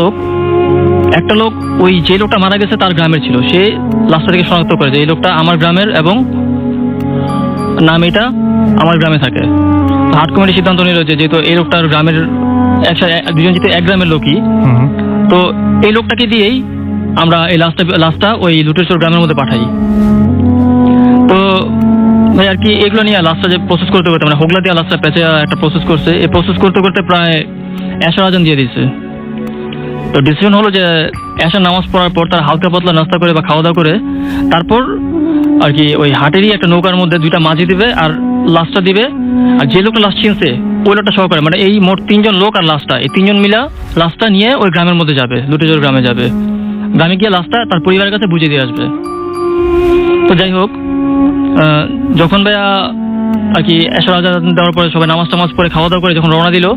লোক ওই যে লোকটা মারা গেছে তার গ্রামের ছিল। সে লাশটা থেকে শনাক্ত করে যে এই লোকটা আমার গ্রামের এবং নাম এটা আমার গ্রামে থাকে। হাট কমিটি সিদ্ধান্ত নিল যে যেহেতু এই লোকটার গ্রামের দুজন যেহেতু এক গ্রামের লোকই, তো এই লোকটাকে দিয়েই আমরা এই লাশটা ওই লুটেশ্বর গ্রামের মধ্যে পাঠাই। তো ভাই আর কি এগুলো নিয়ে লাশটা যে প্রসেস করতে মানে হোগলা দিয়ে লাশটা পেঁচে একটা প্রসেস করছে, এই প্রসেস করতে প্রায় এশার আজান দিয়ে দিচ্ছে। তো ডিসিশন হলো যে এশার নামাজ পড়ার পর তার হালকা পাতলা নাস্তা করে বা খাওয়া দাওয়া করে তারপর আর কি ওই হাটেরই একটা নৌকার মধ্যে 2টা মাঝি দিবে আর লাশটা দিবে। আর যে লোকটা লাশ চিনছে ওই লোকটা সহকারে, মানে এই মোট 3 জন লোক আর লাশটা, এই 3 জন মিলা লাশটা নিয়ে ওই গ্রামের মধ্যে যাবে, লুটেশ্বর গ্রামে যাবে। গ্রামে গিয়ে লাশটা তার পরিবারের কাছে বুঝিয়ে দিয়ে আসবে। তো যাই হোক, যখন ভাইয়া আর কি এশার আজান দেওয়ার পরে সবাই নামাজ টামাজ পরে খাওয়া দাওয়া করে যখন রওনা দিল,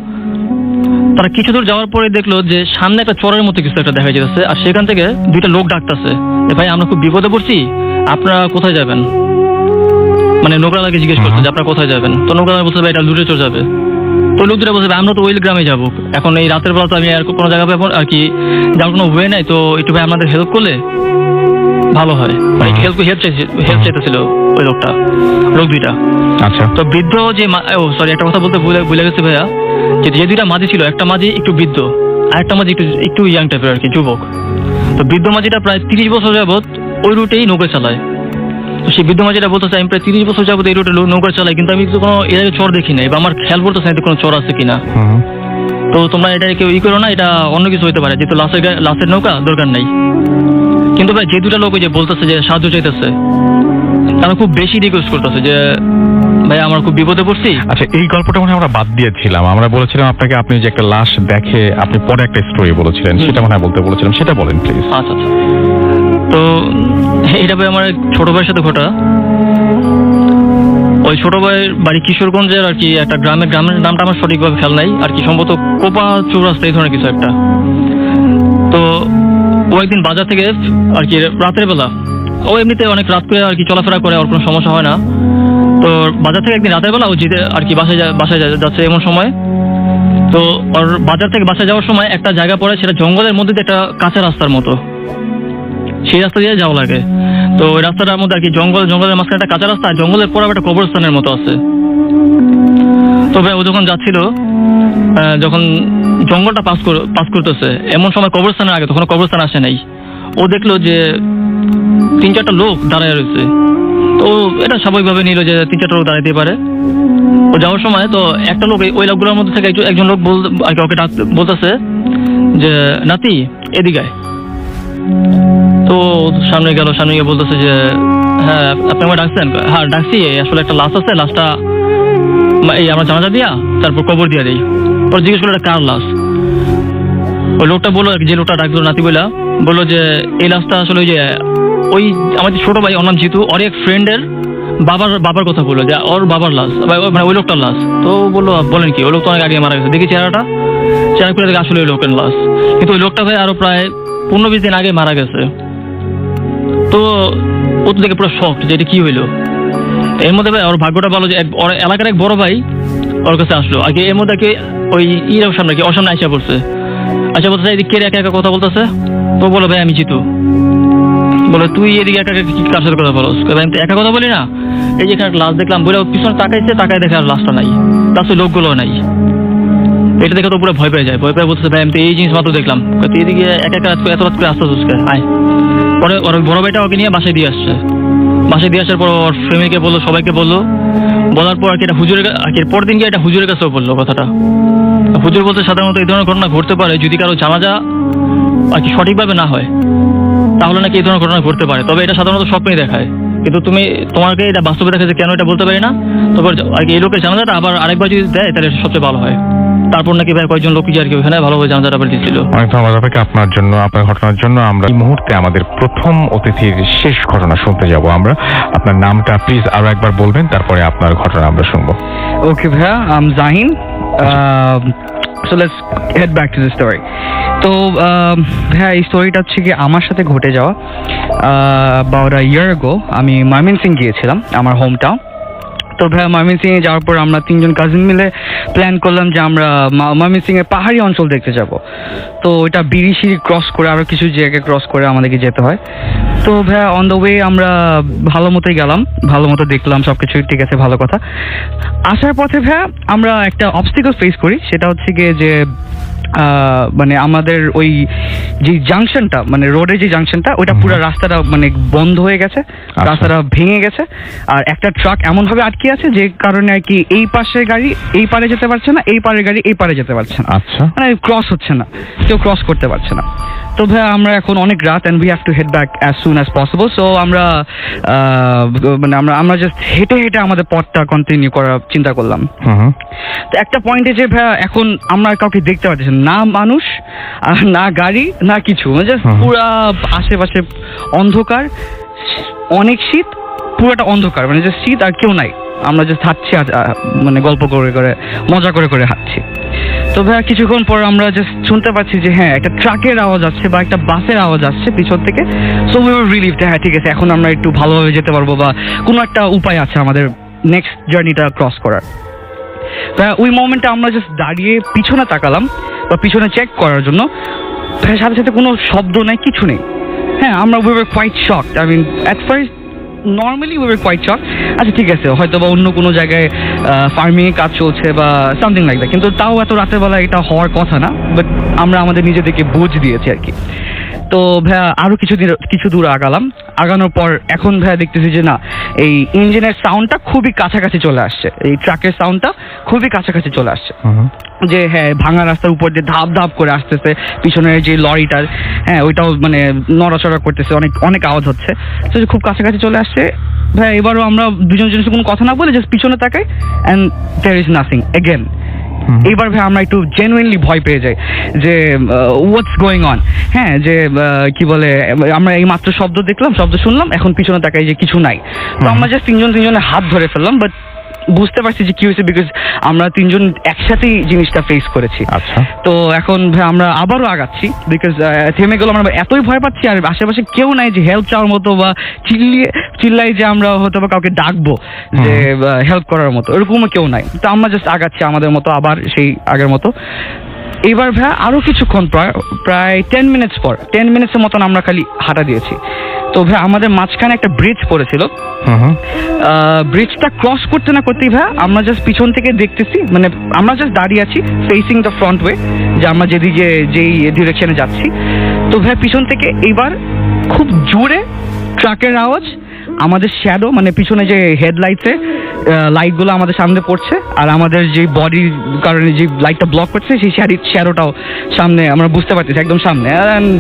তারা কিছু দূর যাওয়ার পরে দেখলো যে সামনে একটা চরের মতো কিছু একটা দেখা যাচ্ছে, আর সেখান থেকে 2টা লোক ডাকতেছে, ভাই আমরা খুব বিপদে পড়ছি, আপনারা কোথায় যাবেন? মানে নৌকালাকে জিজ্ঞেস করছে যে আপনারা কোথায় যাবেন। তো নৌকালা বলছে ভাই এটা লুটেশ্বর যাবে। তো লোক 2টা বলছে আমরা তো ওই গ্রামে যাবো, এখন এই রাতের বেলা তো আমি আর কোনো জায়গা পাবো আর কি যাওয়ার কোনো ওয়ে নাই, তো একটু ভাই আপনাদের হেল্প করলে ভালো হয়। মানে হেল্প চাইতেছিল ওই লোক 2টা। আচ্ছা, তো বৃদ্ধ যে একটা কথা বলতে ভুলে গেছে ভাইয়া, যে 2টা মাঝি ছিল, একটা মাঝি একটু বৃদ্ধ আর একটা মাঝি একটু ইয়াং টাইপের আর কি, যুবক। তো বৃদ্ধ মাঝিটা প্রায় 30 বছর যাবৎ ওই রুটেই নৌকা চালায়। তো সেই বৃদ্ধ মা যেটা বলতেছে, আমি প্রায় 30 বছর যাবত এই রুটে নৌকা চালাই, কিন্তু আমি তো কোনো এর আগে চর দেখি নাই, বা আমার খেয়াল পড়তেছে না কোনো চর আছে কিনা। তো তোমরা এটা কেউ করো না, এটা অন্য কিছু হতে পারে, যেহেতু লাশের নৌকা দরকার নাই। কিন্তু ভাই যে দুটা লোক ওই যে বলতেছে যে সাহায্য চাইতেছে, তারা খুব বেশি রিকোয়েস্ট করতেছে যে ভাই আমার খুব বিপদে পড়ছি। আচ্ছা, এই গল্পটা মনে হয় আমরা বাদ দিয়েছিলাম। আমরা বলেছিলাম আপনাকে, আপনি যে একটা লাশ দেখে আপনি পরে একটা স্টোরি বলেছিলেন, সেটা মনে হয় বলেছিলাম, সেটা বলেন প্লিজ। আচ্ছা আচ্ছা, তো এটা ভাই আমার এক ছোট ভাইয়ের সাথে ঘটা। ওই ছোট ভাইয়ের বাড়ি কিশোরগঞ্জের আর কি একটা গ্রামের নামটা আমার সঠিকভাবে খেয়াল নাই আর কি, সম্ভবত কোপা চৌরাস্তা এই ধরনের কিছু একটা। তো ও একদিন বাজার থেকে আর কি রাতের বেলা, ও এমনিতে অনেক রাত করে আর কি চলাফেরা করে, ওর কোনো সমস্যা হয় না। তো বাজার থেকে একদিন রাতের বেলা ও জিতে আর কি বাসায় যাচ্ছে এমন সময়। তো ওর বাজার থেকে বাসায় যাওয়ার সময় একটা জায়গা পড়ে, সেটা জঙ্গলের মধ্যে একটা কাঁচা রাস্তার মতো, সেই রাস্তা দিয়ে যাওয়া লাগে। তো ওই রাস্তাটার মধ্যে আর কি জঙ্গলের মাঝখানে একটা কাঁচা রাস্তা, জঙ্গলের পর একটা কবরস্থানের মতো আছে। তবে ও যখন যাচ্ছিল, যখন জঙ্গলটা পাস করতেছে এমন সময় কবরস্থানের আগে, তখন কবরস্থান আসে নাই, ও দেখলো যে 3-4টা লোক দাঁড়ায় রয়েছে। তো এটা স্বাভাবিকভাবে নিল যে 3-4টা লোক দাঁড়াইতে পারে। ও যাওয়ার সময় তো একটা লোক, ওই লোকগুলোর মধ্যে থেকে একজন লোক আর কি ওকে বলতেছে যে নাতি এদিকে আয়। তো সামনে গিয়ে বলতেছে যে হ্যাঁ আপনি আমার ডাকছেন? হ্যাঁ ডাকছি, আসলে একটা লাশ আছে, লাশটা এই আমরা জানাজা দিয়া তারপর কবর দিয়া দিই। পর জিজ্ঞেস করলো এটা কার লাশ? ওই লোকটা বললো, যে লোকটা ডাকলো নাতি বললো যে এই লাশটা আসলে ওই আমাদের ছোট ভাই, ওর নাম জিতু, ওর এক ফ্রেন্ডের বাবার কথা বললো, যে ওর বাবার লাশ, মানে ওই লোকটার লাশ। তো বললো বলেন কি, ওই লোক তো অনেক আগে মারা গেছে, দেখি চেহারা করে দেখে আসলে ওই লোকের লাশ। কিন্তু ওই লোকটা ভাই আরো প্রায় 15-20 দিন আগে মারা গেছে। তো ও তো দেখে পুরো শক যে এটা কি হইলো। এর মধ্যে ভাই ওর ভাগ্যটা ভালো যে ওর এলাকার এক বড় ভাই ওর কাছে আসলো আগে। এর মধ্যে ওই ওর সামনে আইসা পড়ছে, বলতেছে এদিকে কে একা একা কথা বলতেছে। তো বলো ভাই আমি জিতু। বলে তুই এদিকে একা কি কার সাথে কথা বলো? আমি তো একা কথা বলি না, এই যে এখানে লাশ দেখলাম। বলে পিছনে তাকায় দেখে আর লাশটা নাই, তার সাথে লোকগুলো নাই। এটা দেখে তো পুরো ভয় পেয়ে যায়, ভয় পেয়ে বলতেছে ভাই আমি তো এই জিনিস মাত্র দেখলাম। তুই এদিকে একা এত রাত করে আসতে আয়। পরে ওর বড় ভাইটা ওকে নিয়ে বাসায় দিয়ে আসছে। বাসায় দিয়ে আসার পর ওর ফ্যামিলিকে বললো, সবাইকে বলার পর আর কি এটা হুজুরের আর কি পরের দিন গিয়ে এটা হুজুরের কাছেও বললো কথাটা। হুজুর বলতে সাধারণত এই ধরনের ঘটনা ঘটতে পারে যদি কারো জানাজা আর কি সঠিকভাবে না হয়, তাহলে নাকি এই ধরনের ঘটনা ঘটতে পারে। তবে এটা সাধারণত স্বপ্নেই দেখায়, কিন্তু তোমাকে এটা বাস্তবে দেখা যায় কেন এটা বলতে পারি না। তবে আর কি এই লোকের জানাজাটা আবার আরেকবার যদি দেয় তাহলে সবচেয়ে ভালো হয়। তারপর নাকি ভাই কয়েকজন লোক আর কি ওখানে ভালোভাবে জানাজাটা আবার দিচ্ছিল। অনেক ধন্যবাদ আপনাকে, আপনার ঘটনার জন্য। আমরা এই মুহূর্তে আমাদের প্রথম অতিথির শেষ ঘটনা শুনতে যাব। আপনার নামটা প্লিজ আরো একবার বলবেন, তারপরে আপনার ঘটনা আমরা শুনবো। ওকে ভাইয়া, আম Jahin. So let's head back to the story. তো ভাইয়া এই স্টোরিটা হচ্ছে কি আমার সাথে ঘটে যাওয়া। about a year ago আমি ময়মনসিং গিয়েছিলাম, আমার হোম টাউন। তো ভাইয়া ময়মনসিংয়ে যাওয়ার পর আমরা 3জন কাজিন মিলে প্ল্যান করলাম যে আমরা ময়মনসিংয়ের পাহাড়ি অঞ্চল দেখতে যাব। তো ওইটা বিরিশিরি ক্রস করে আরও কিছু জায়গায় ক্রস করে আমাদেরকে যেতে হয়। তো ভাইয়া অন দ্য ওয়ে আমরা ভালো মতোই গেলাম, ভালো মতো দেখলাম, সব কিছু ঠিক আছে, ভালো কথা। আসার পথে ভাইয়া আমরা একটা অবস্টিকল ফেস করি, সেটা হচ্ছে গিয়ে যে মানে আমাদের ওই যে জাংশনটা, মানে রোডের যে জাংশনটা, ওইটা পুরো রাস্তাটা মানে বন্ধ হয়ে গেছে, রাস্তাটা ভেঙে গেছে। আর একটা ট্রাক এমন ভাবে আটকে আছে যে কারণে আর কি এই পাশের গাড়ি এই পারে যেতে পারছে না, এই পারের গাড়ি এই পারে যেতে পারছে না। আচ্ছা, মানে ক্রস হচ্ছে না, কেউ ক্রস করতে পারছে না। তো ভাই আমরা এখন অনেক রাত, and we have to head back as soon as possible. So আমরা মানে আমরা জাস্ট হেঁটে আমাদের পথটা কন্টিনিউ করার চিন্তা করলাম। তো একটা পয়েন্টে যে ভাই এখন আমরা কাউকে দেখতে পাচ্ছি না, মানুষ আর না গাড়ি না কিছু, মানে জাস্ট পুরা আশেপাশে অন্ধকার, অনেক শীত, পুরোটা অন্ধকার, মানে জাস্ট শীত আর কেউ নাই। আমরা জাস্ট হাঁটছি, মানে গল্প করে মজা করে হাঁটছি। তো ভাইয়া কিছুক্ষণ পর আমরা জাস্ট শুনতে পাচ্ছি যে হ্যাঁ একটা ট্রাকের আওয়াজ আসছে বা একটা বাসের আওয়াজ আসছে পিছন থেকে। সো উই ওয়ার রিলিভড, হ্যাঁ ঠিক আছে এখন আমরা একটু ভালোভাবে যেতে পারবো বা কোনো একটা উপায় আছে আমাদের নেক্সট জার্নিটা ক্রস করার। ওই মোমেন্টে আমরা জাস্ট দাঁড়িয়ে পিছনে তাকালাম বা পিছনে চেক করার জন্য। সাথে সাথে কোনো শব্দ নাই, কিছু নেই। হ্যাঁ আমরা we were quite shocked. I mean at first normally we were quite shocked. আচ্ছা ঠিক আছে, হয়তো বা অন্য কোনো জায়গায় ফার্মিংয়ে কাজ চলছে বা সামথিং লাইক দ্যাট, কিন্তু তাও এত রাতের বেলা এটা হওয়ার কথা না। বাট আমরা আমাদের নিজেদেরকে বুঝ দিয়েছি আর কি। তো ভাইয়া আরও কিছু দূর আগালাম, আগানোর পর এখন ভাইয়া দেখতেছি যে না, এই ইঞ্জিনের সাউন্ডটা খুবই কাছাকাছি চলে আসছে, এই ট্রাকের সাউন্ডটা খুবই কাছাকাছি চলে আসছে। যে হ্যাঁ, ভাঙা রাস্তার উপর দিয়ে ধাপ ধাপ করে আসতেছে, পিছনের যে লরিটার, হ্যাঁ ওইটাও মানে নড়াচড়া করতেছে, অনেক অনেক আওয়াজ হচ্ছে। তো খুব কাছাকাছি চলে আসছে ভাই। এবারও আমরা দুজন কোনো কথা না বলে জাস্ট পিছনে তাকাই, and there is nothing again. এইবার ভাই আমরা একটু জেনুইনলি ভয় পেয়ে যাই যে হোয়াটস গোয়িং অন। হ্যাঁ, যে কি বলে, আমরা এই মাত্র শব্দ দেখলাম, শব্দ শুনলাম, এখন পিছনে তাকাই যে কিছু নাই। তো আমরা জাস্ট তিনজনের হাত ধরে ফেললাম, বাট বুঝতে পারছি যে কি হয়েছে, বিকজ আমরা তিনজন একসাথেই জিনিসটা ফেস করেছি। আচ্ছা, তো এখন ভাই আমরা আবারও আগাচ্ছি, বিকজ থেমে গেল, আমরা এতই ভয় পাচ্ছি আর আশেপাশে কেউ নাই যে হেল্প চাওয়ার মতো বা চিল্লাই যে আমরা হয়তো বা কাউকে ডাকবো যে হেল্প করার মতো, এরকমও কেউ নাই। তো আমরা জাস্ট আগাচ্ছি আমাদের মতো, আবার সেই আগের মতো। এবার ভাই আরো কিছুক্ষণ প্রায় 10 মিনিটস পর, 10 মিনিটসের মতন আমরা খালি হাঁটা দিয়েছি। তো ভাই আমাদের মাঝখানে একটা ব্রিজ পড়েছিল, ব্রিজটা ক্রস করতে না করতেই ভাই আমরা জাস্ট পিছন থেকে দেখতেছি, মানে আমরা জাস্ট দাঁড়িয়ে আছি ফেসিং দ্য ফ্রন্ট ওয়ে, যে আমরা যেদিকে যেই ডিরেকশনে যাচ্ছি। তো ভাই পিছন থেকে এবার খুব জোরে ট্রাকের আওয়াজ, আমাদের শ্যাডো মানে পিছনে যে হেডলাইটসে লাইটগুলো আমাদের সামনে পড়ছে, আর আমাদের যে বডির কারণে যে লাইটটা ব্লক করছে সেই শ্যাডোটাও সামনে আমরা বুঝতে পারতেছি, একদম সামনে।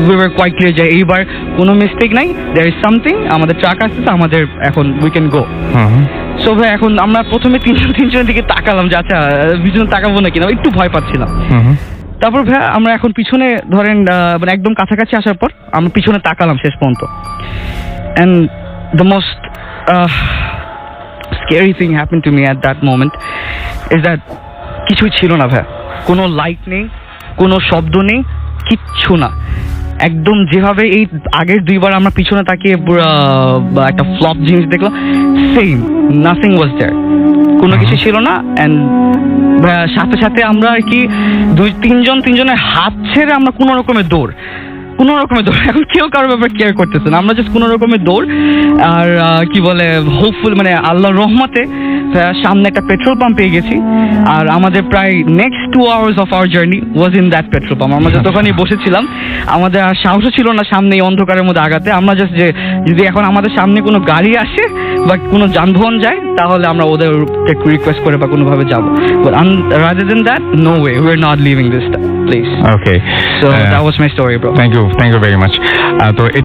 উই ওয়ার কোয়াইট ক্লিয়ার যে এইবার কোনো মিস্টেক নাই, দেয়ার ইজ সামথিং, আমাদের ট্রাক আসতেছে, আমাদের এখন উই ক্যান গো। সো ভাই এখন আমরা প্রথমে তিনজনের দিকে তাকালাম যে আচ্ছা পিছনে তাকাবো না কিনা, একটু ভয় পাচ্ছিলাম। তারপর ভাই আমরা এখন পিছনে ধরেন মানে একদম কাছাকাছি আসার পর আমরা পিছনে তাকালাম শেষ পর্যন্ত, and the most scary thing happened to me at that moment is that কিছুই ছিল না ভাই, কোনো লাইট নেই, কোনো শব্দ নেই, কিচ্ছু না। একদম যেভাবে এই আগের দুইবার আমরা পিছনে তাকিয়ে একটা ফ্লপ জিনিস দেখলাম, সেম, নাথিং ওয়াজ দেয়ার, কোনো কিছু ছিল না। অ্যান্ড সাথে সাথে আমরা আর কি তিনজনের হাত ছেড়ে আমরা কোনো রকমের দৌড়, এখন কেউ কারোর ব্যাপারে কেয়ার করতেছে না, আমরা জাস্ট কোনো রকমের দৌড়। আর কি বলে, হোপফুল মানে আল্লাহর রহমতে সামনে একটা পেট্রোল পাম্প পেয়ে গেছি, আর আমাদের প্রায় next 2 hours of our journey was in that petrol pump. আমরা জাস্ট ওখানেই বসেছিলাম, আমাদের আর সাহসও ছিল না সামনে এই অন্ধকারের মধ্যে আগাতে। আমরা জাস্ট যে যদি এখন আমাদের সামনে কোনো গাড়ি আসে বা কোনো যানবাহন যায়, তাহলে আমরা ওদের রিকোয়েস্ট করে বা কোনোভাবে যাবো, but rather than that no way, we are not leaving this place. Okay, So that was my story, bro. Thank you very much. তো